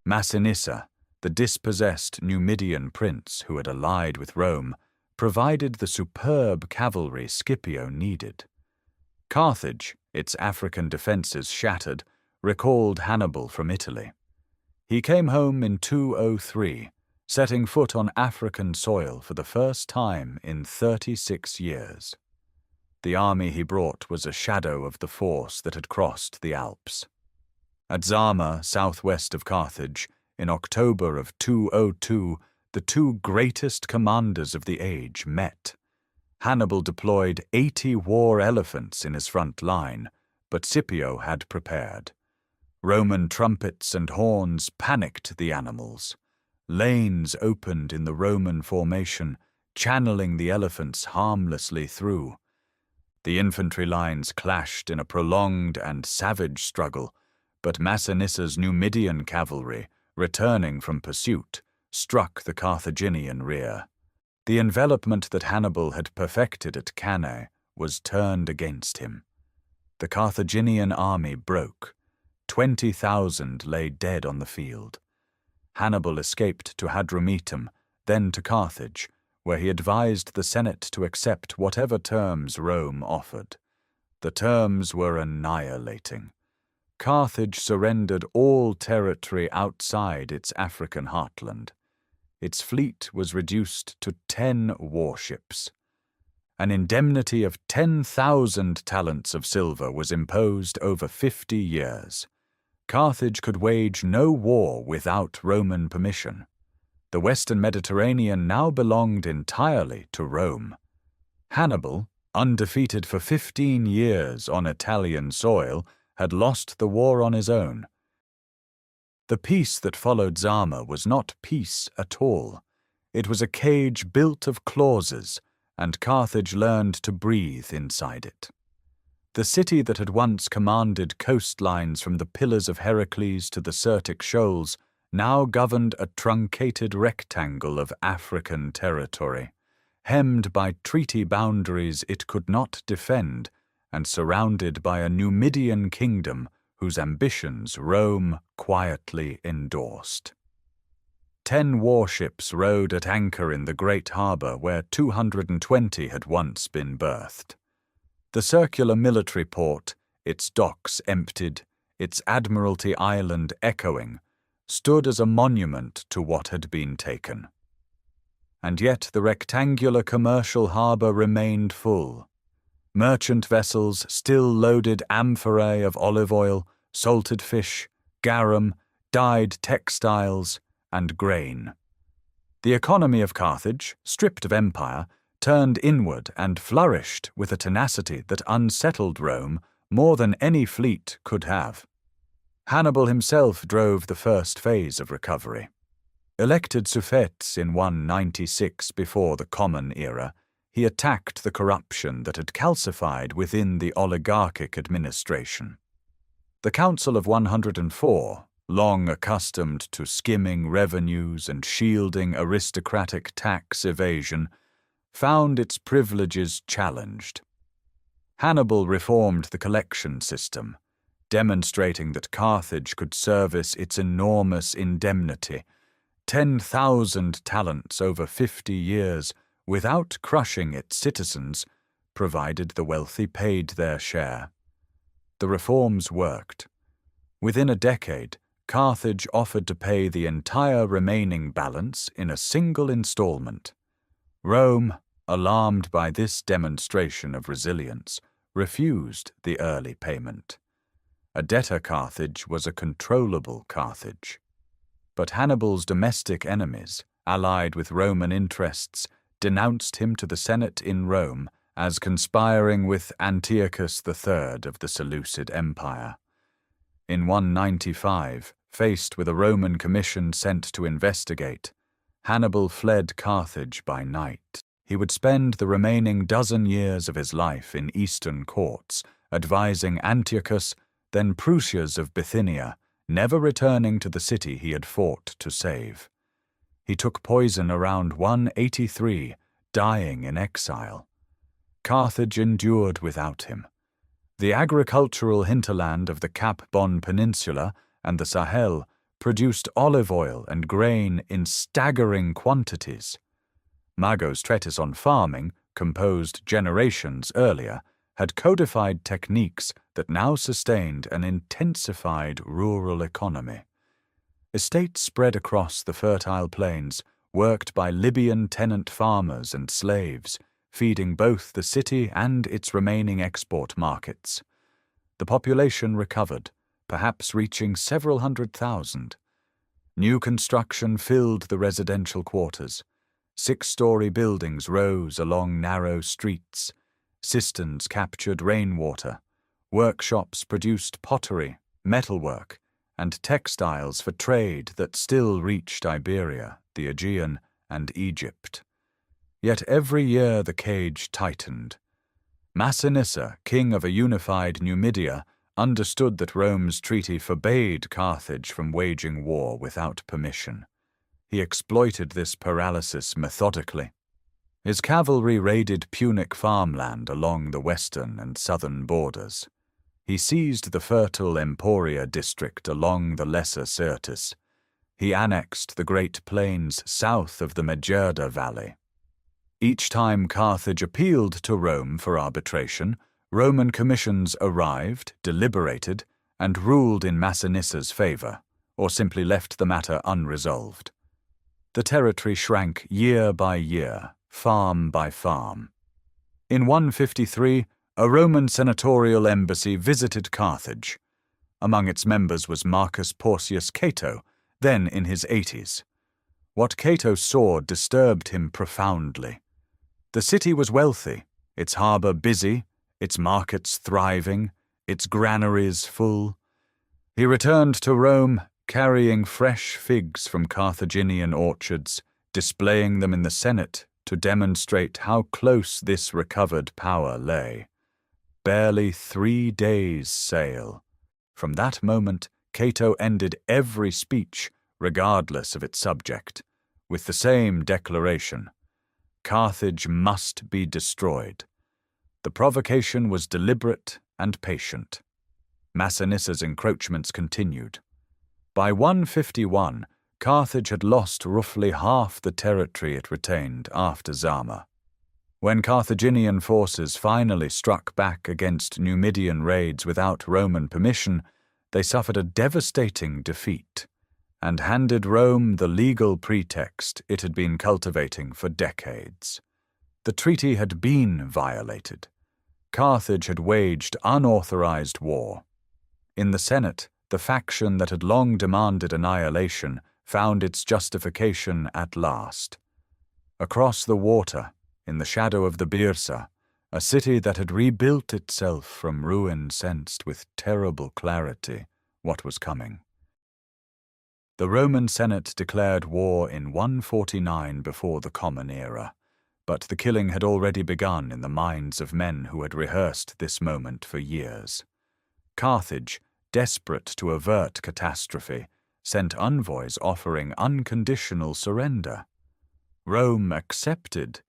Speaker 1: Massinissa, the dispossessed Numidian prince who had allied with Rome, provided the superb cavalry Scipio needed. Carthage, its African defenses shattered, recalled Hannibal from Italy. He came home in 203, setting foot on African soil for the first time in 36 years. The army he brought was a shadow of the force that had crossed the Alps. At Zama, southwest of Carthage, in October of 202, the two greatest commanders of the age met. Hannibal deployed 80 war elephants in his front line, but Scipio had prepared. Roman trumpets and horns panicked the animals. Lanes opened in the Roman formation, channeling the elephants harmlessly through. The infantry lines clashed in a prolonged and savage struggle, but Massinissa's Numidian cavalry, returning from pursuit, struck the Carthaginian rear. The envelopment that Hannibal had perfected at Cannae was turned against him. The Carthaginian army broke. 20,000 lay dead on the field. Hannibal escaped to Hadrumetum, then to Carthage, where he advised the Senate to accept whatever terms Rome offered. The terms were annihilating. Carthage surrendered all territory outside its African heartland. Its fleet was reduced to 10 warships. An indemnity of 10,000 talents of silver was imposed over 50 years. Carthage could wage no war without Roman permission. The western Mediterranean now belonged entirely to Rome. Hannibal, undefeated for 15 years on Italian soil, had lost the war on his own. The peace that followed Zama was not peace at all. It was a cage built of clauses, and Carthage learned to breathe inside it. The city that had once commanded coastlines from the Pillars of Heracles to the Sirtic Shoals now governed a truncated rectangle of African territory, hemmed by treaty boundaries it could not defend, and surrounded by a Numidian kingdom whose ambitions Rome quietly endorsed. 10 warships rode at anchor in the great harbour where 220 had once been berthed. The circular military port, its docks emptied, its Admiralty Island echoing, stood as a monument to what had been taken. And yet the rectangular commercial harbour remained full. Merchant vessels still loaded amphorae of olive oil, salted fish, garum, dyed textiles, and grain. The economy of Carthage, stripped of empire, turned inward and flourished with a tenacity that unsettled Rome more than any fleet could have. Hannibal himself drove the first phase of recovery. Elected suffets in 196 before the Common Era, he attacked the corruption that had calcified within the oligarchic administration. The Council of 104, long accustomed to skimming revenues and shielding aristocratic tax evasion, found its privileges challenged. Hannibal reformed the collection system, demonstrating that Carthage could service its enormous indemnity, 10,000 talents over 50 years, without crushing its citizens, provided the wealthy paid their share. The reforms worked. Within a decade, Carthage offered to pay the entire remaining balance in a single installment. Rome, alarmed by this demonstration of resilience, refused the early payment. A debtor Carthage was a controllable Carthage. But Hannibal's domestic enemies, allied with Roman interests, denounced him to the Senate in Rome as conspiring with Antiochus III of the Seleucid Empire. In 195, faced with a Roman commission sent to investigate, Hannibal fled Carthage by night. He would spend the remaining dozen years of his life in eastern courts, advising Antiochus, then Prusias of Bithynia, never returning to the city he had fought to save. He took poison around 183, dying in exile. Carthage endured without him. The agricultural hinterland of the Cap Bon Peninsula and the Sahel produced olive oil and grain in staggering quantities. Mago's treatise on farming, composed generations earlier, had codified techniques that now sustained an intensified rural economy. Estates spread across the fertile plains, worked by Libyan tenant farmers and slaves, feeding both the city and its remaining export markets. The population recovered, perhaps reaching several 100,000. New construction filled the residential quarters. 6-story buildings rose along narrow streets. Cisterns captured rainwater. Workshops produced pottery, metalwork, and textiles for trade that still reached Iberia, the Aegean, and Egypt. Yet every year the cage tightened. Massinissa, king of a unified Numidia, understood that Rome's treaty forbade Carthage from waging war without permission. He exploited this paralysis methodically. His cavalry raided Punic farmland along the western and southern borders. He seized the fertile Emporia district along the Lesser Syrtis. He annexed the Great Plains south of the Megerda Valley. Each time Carthage appealed to Rome for arbitration, Roman commissions arrived, deliberated, and ruled in Massinissa's favor, or simply left the matter unresolved. The territory shrank year by year, farm by farm. In 153, a Roman senatorial embassy visited Carthage. Among its members was Marcus Porcius Cato, then in his 80s. What Cato saw disturbed him profoundly. The city was wealthy, its harbour busy, its markets thriving, its granaries full. He returned to Rome, carrying fresh figs from Carthaginian orchards, displaying them in the Senate, to demonstrate how close this recovered power lay. Barely 3 days' sail. From that moment, Cato ended every speech, regardless of its subject, with the same declaration: Carthage must be destroyed. The provocation was deliberate and patient. Massiniss's encroachments continued. By 151, Carthage had lost roughly half the territory it retained after Zama. When Carthaginian forces finally struck back against Numidian raids without Roman permission, they suffered a devastating defeat and handed Rome the legal pretext it had been cultivating for decades. The treaty had been violated. Carthage had waged unauthorized war. In the Senate, the faction that had long demanded annihilation found its justification at last. Across the water, in the shadow of the Byrsa, a city that had rebuilt itself from ruin sensed with terrible clarity what was coming. The Roman Senate declared war in 149 before the Common Era, but the killing had already begun in the minds of men who had rehearsed this moment for years. Carthage, desperate to avert catastrophe, sent envoys offering unconditional surrender. Rome accepted,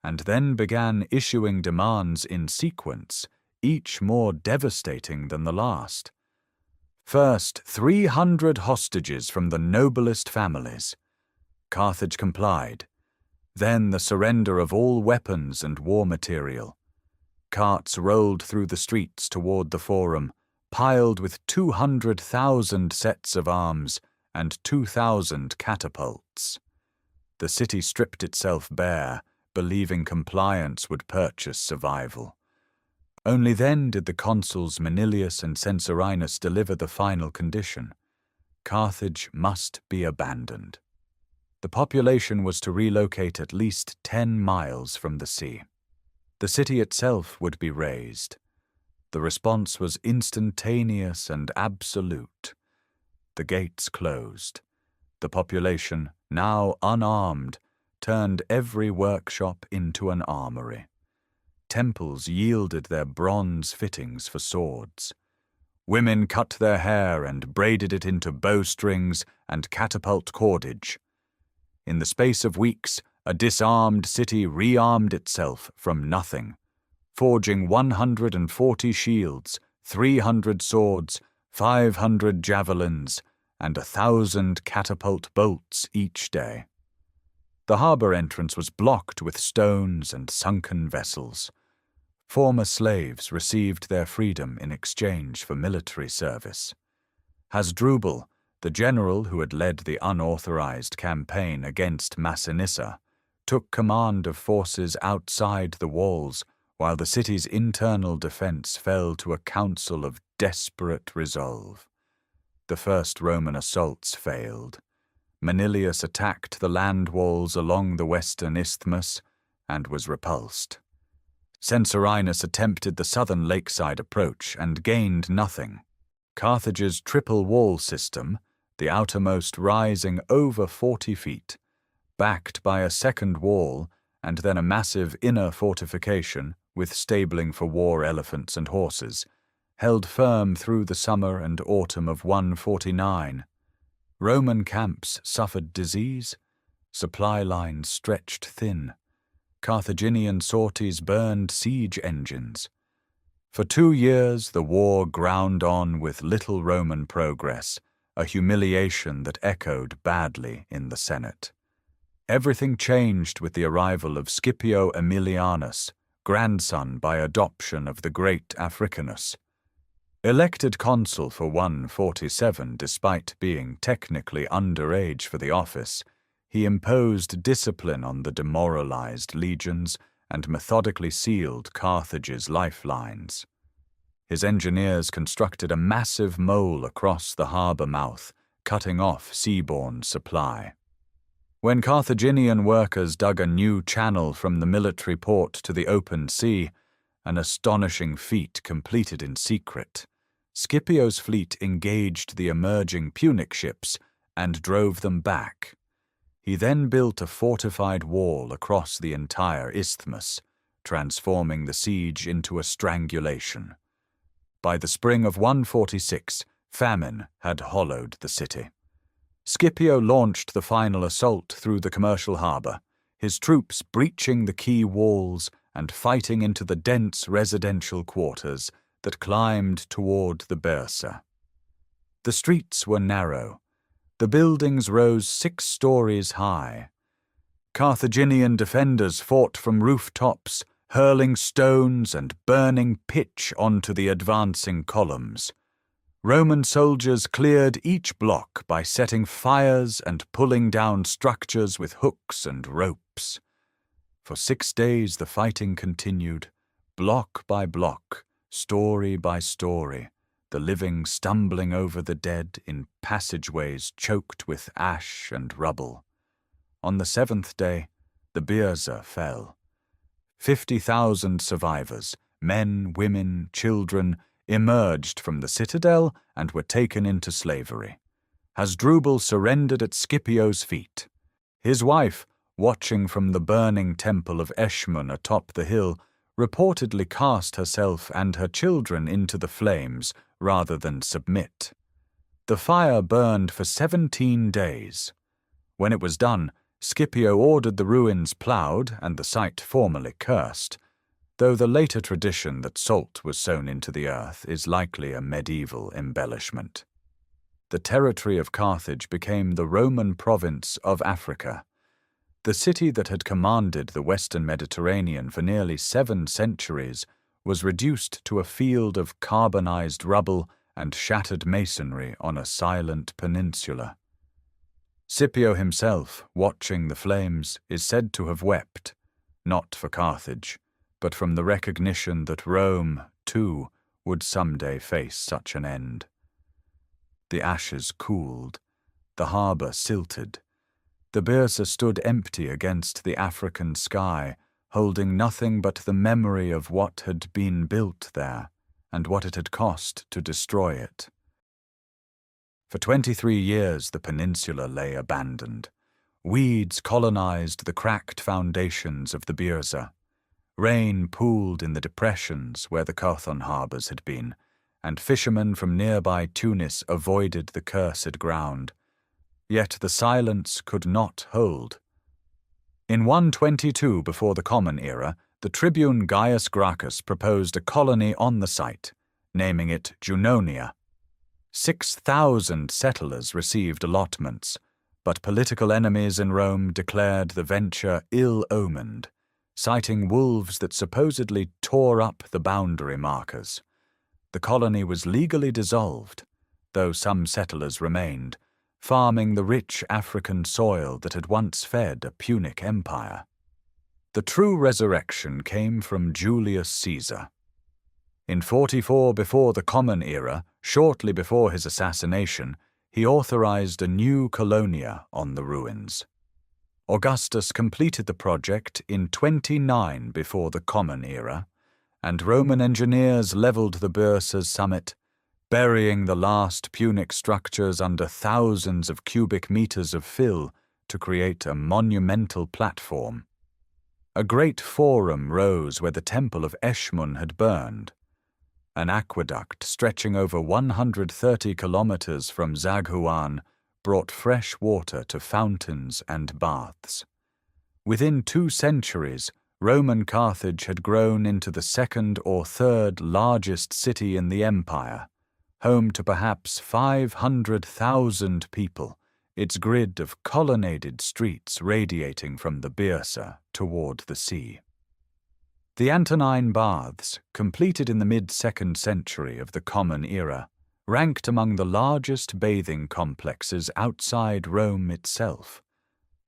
Speaker 1: and then began issuing demands in sequence, each more devastating than the last. First, 300 hostages from the noblest families. Carthage complied. Then the surrender of all weapons and war material. Carts rolled through the streets toward the Forum, piled with 200,000 sets of arms and 2,000 catapults. The city stripped itself bare, believing compliance would purchase survival. Only then did the consuls Manilius and Censorinus deliver the final condition: Carthage must be abandoned. The population was to relocate at least 10 miles from the sea. The city itself would be razed. The response was instantaneous and absolute. The gates closed. The population, now unarmed, turned every workshop into an armory. Temples yielded their bronze fittings for swords. Women cut their hair and braided it into bowstrings and catapult cordage. In the space of weeks, a disarmed city rearmed itself from nothing, forging 140 shields, 300 swords, 500 javelins, and 1,000 catapult bolts each day. The harbour entrance was blocked with stones and sunken vessels. Former slaves received their freedom in exchange for military service. Hasdrubal, the general who had led the unauthorized campaign against Massinissa, took command of forces outside the walls, while the city's internal defense fell to a council of desperate resolve. The first Roman assaults failed. Manilius attacked the land walls along the western isthmus and was repulsed. Censorinus attempted the southern lakeside approach and gained nothing. Carthage's triple wall system, the outermost rising over 40 feet, backed by a second wall and then a massive inner fortification with stabling for war elephants and horses, held firm through the summer and autumn of 149. Roman camps suffered disease, supply lines stretched thin, Carthaginian sorties burned siege engines. For 2 years the war ground on with little Roman progress, a humiliation that echoed badly in the Senate. Everything changed with the arrival of Scipio Aemilianus, grandson by adoption of the great Africanus. Elected consul for 147 despite being technically underage for the office, he imposed discipline on the demoralized legions and methodically sealed Carthage's lifelines. His engineers constructed a massive mole across the harbour mouth, cutting off seaborne supply. When Carthaginian workers dug a new channel from the military port to the open sea, an astonishing feat completed in secret, Scipio's fleet engaged the emerging Punic ships and drove them back. He then built a fortified wall across the entire isthmus, transforming the siege into a strangulation. By the spring of 146, famine had hollowed the city. Scipio launched the final assault through the commercial harbour, his troops breaching the quay walls and fighting into the dense residential quarters that climbed toward the Byrsa. The streets were narrow. The buildings rose 6 stories high. Carthaginian defenders fought from rooftops, hurling stones and burning pitch onto the advancing columns. Roman soldiers cleared each block by setting fires and pulling down structures with hooks and ropes. For 6 days the fighting continued, block by block, story by story, the living stumbling over the dead in passageways choked with ash and rubble. On the 7th day, the Byrsa fell. 50,000 survivors, men, women, children, emerged from the citadel and were taken into slavery. Hasdrubal surrendered at Scipio's feet. His wife, watching from the burning temple of Eshmun atop the hill, reportedly cast herself and her children into the flames rather than submit. The fire burned for 17 days. When it was done, Scipio ordered the ruins ploughed and the site formally cursed, though the later tradition that salt was sown into the earth is likely a medieval embellishment. The territory of Carthage became the Roman province of Africa. The city that had commanded the western Mediterranean for nearly 7 centuries was reduced to a field of carbonized rubble and shattered masonry on a silent peninsula. Scipio himself, watching the flames, is said to have wept, not for Carthage, but from the recognition that Rome, too, would someday face such an end. The ashes cooled, the harbour silted. The Byrsa stood empty against the African sky, holding nothing but the memory of what had been built there, and what it had cost to destroy it. For 23 years the peninsula lay abandoned. Weeds colonized the cracked foundations of the Byrsa. Rain pooled in the depressions where the Carthon harbours had been, and fishermen from nearby Tunis avoided the cursed ground. Yet the silence could not hold. In 122 before the Common Era, the tribune Gaius Gracchus proposed a colony on the site, naming it Junonia. 6,000 settlers received allotments, but political enemies in Rome declared the venture ill-omened, citing wolves that supposedly tore up the boundary markers. The colony was legally dissolved, though some settlers remained, farming the rich African soil that had once fed a Punic empire. The true resurrection came from Julius Caesar. In 44 before the Common Era, shortly before his assassination, he authorized a new colonia on the ruins. Augustus completed the project in 29 before the Common Era, and Roman engineers leveled the Byrsa's summit, burying the last Punic structures under thousands of cubic meters of fill to create a monumental platform. A great forum rose where the temple of Eshmun had burned. An aqueduct stretching over 130 kilometers from Zaghuan brought fresh water to fountains and baths. Within 2 centuries, Roman Carthage had grown into the 2nd or 3rd largest city in the empire, home to perhaps 500,000 people, its grid of colonnaded streets radiating from the Byrsa toward the sea. The Antonine Baths, completed in the mid-2nd century of the Common Era, ranked among the largest bathing complexes outside Rome itself.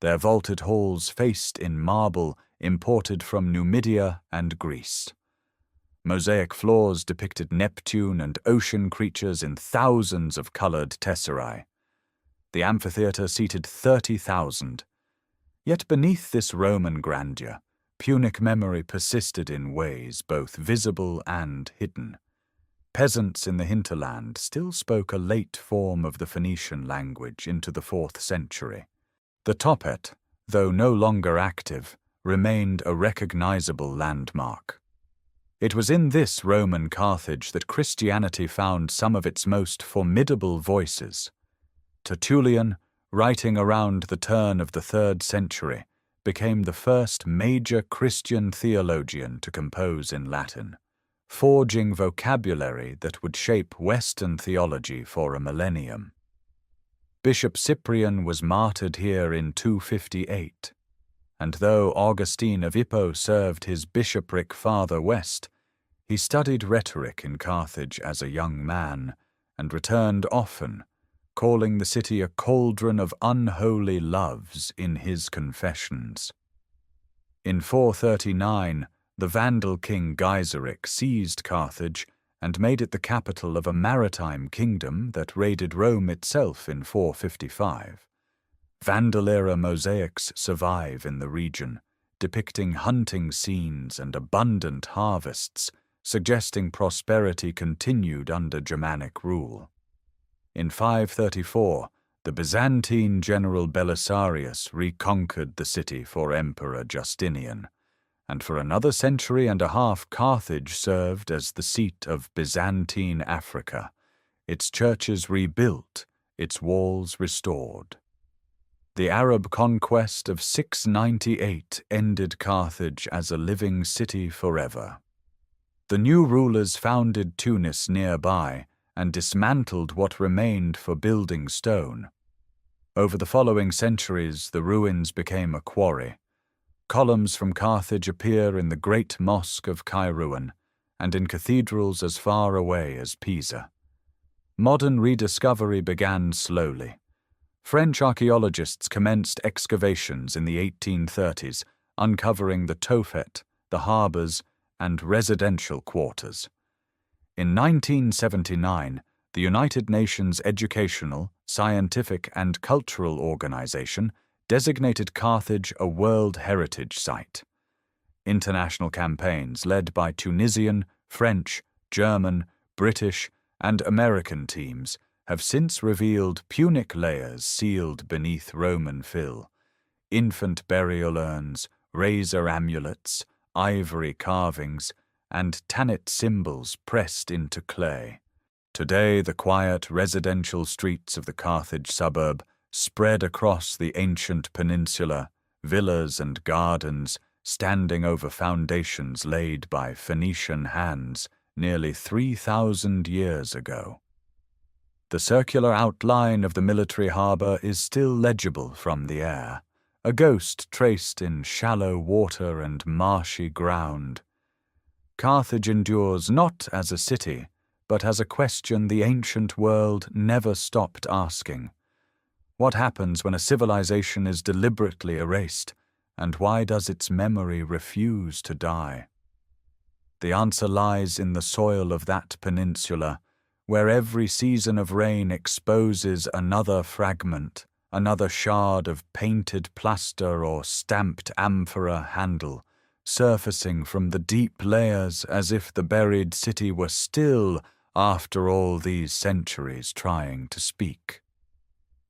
Speaker 1: Their vaulted halls faced in marble imported from Numidia and Greece. Mosaic floors depicted Neptune and ocean creatures in thousands of colored tesserae. The amphitheater seated 30,000. Yet beneath this Roman grandeur, Punic memory persisted in ways both visible and hidden. Peasants in the hinterland still spoke a late form of the Phoenician language into the 4th century. The Topet, though no longer active, remained a recognizable landmark. It was in this Roman Carthage that Christianity found some of its most formidable voices. Tertullian, writing around the turn of the 3rd century, became the first major Christian theologian to compose in Latin, forging vocabulary that would shape Western theology for a millennium. Bishop Cyprian was martyred here in 258, and though Augustine of Hippo served his bishopric farther west, he studied rhetoric in Carthage as a young man and returned often, calling the city a cauldron of unholy loves in his confessions. In 439, the Vandal king Gaiseric seized Carthage and made it the capital of a maritime kingdom that raided Rome itself in 455. Vandal-era mosaics survive in the region, depicting hunting scenes and abundant harvests, suggesting prosperity continued under Germanic rule. In 534, the Byzantine general Belisarius reconquered the city for Emperor Justinian, and for another century and a half Carthage served as the seat of Byzantine Africa, its churches rebuilt, its walls restored. The Arab conquest of 698 ended Carthage as a living city forever. The new rulers founded Tunis nearby and dismantled what remained for building stone. Over the following centuries, the ruins became a quarry. Columns from Carthage appear in the Great Mosque of Kairouan and in cathedrals as far away as Pisa. Modern rediscovery began slowly. French archaeologists commenced excavations in the 1830s, uncovering the Tophet, the harbors, and residential quarters. In 1979, the United Nations Educational, Scientific, and Cultural Organization designated Carthage a World Heritage Site. International campaigns led by Tunisian, French, German, British, and American teams have since revealed Punic layers sealed beneath Roman fill, infant burial urns, razor amulets, ivory carvings, and Tanit symbols pressed into clay. Today, the quiet residential streets of the Carthage suburb spread across the ancient peninsula, villas and gardens standing over foundations laid by Phoenician hands nearly 3,000 years ago. The circular outline of the military harbor is still legible from the air, a ghost traced in shallow water and marshy ground. Carthage endures not as a city, but as a question the ancient world never stopped asking. What happens when a civilization is deliberately erased, and why does its memory refuse to die? The answer lies in the soil of that peninsula, where every season of rain exposes another fragment, another shard of painted plaster or stamped amphora handle, surfacing from the deep layers as if the buried city were still, after all these centuries, trying to speak.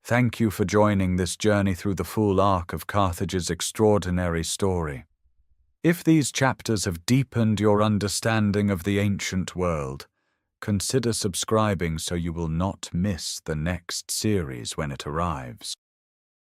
Speaker 1: Thank you for joining this journey through the full arc of Carthage's extraordinary story. If these chapters have deepened your understanding of the ancient world, consider subscribing so you will not miss the next series when it arrives.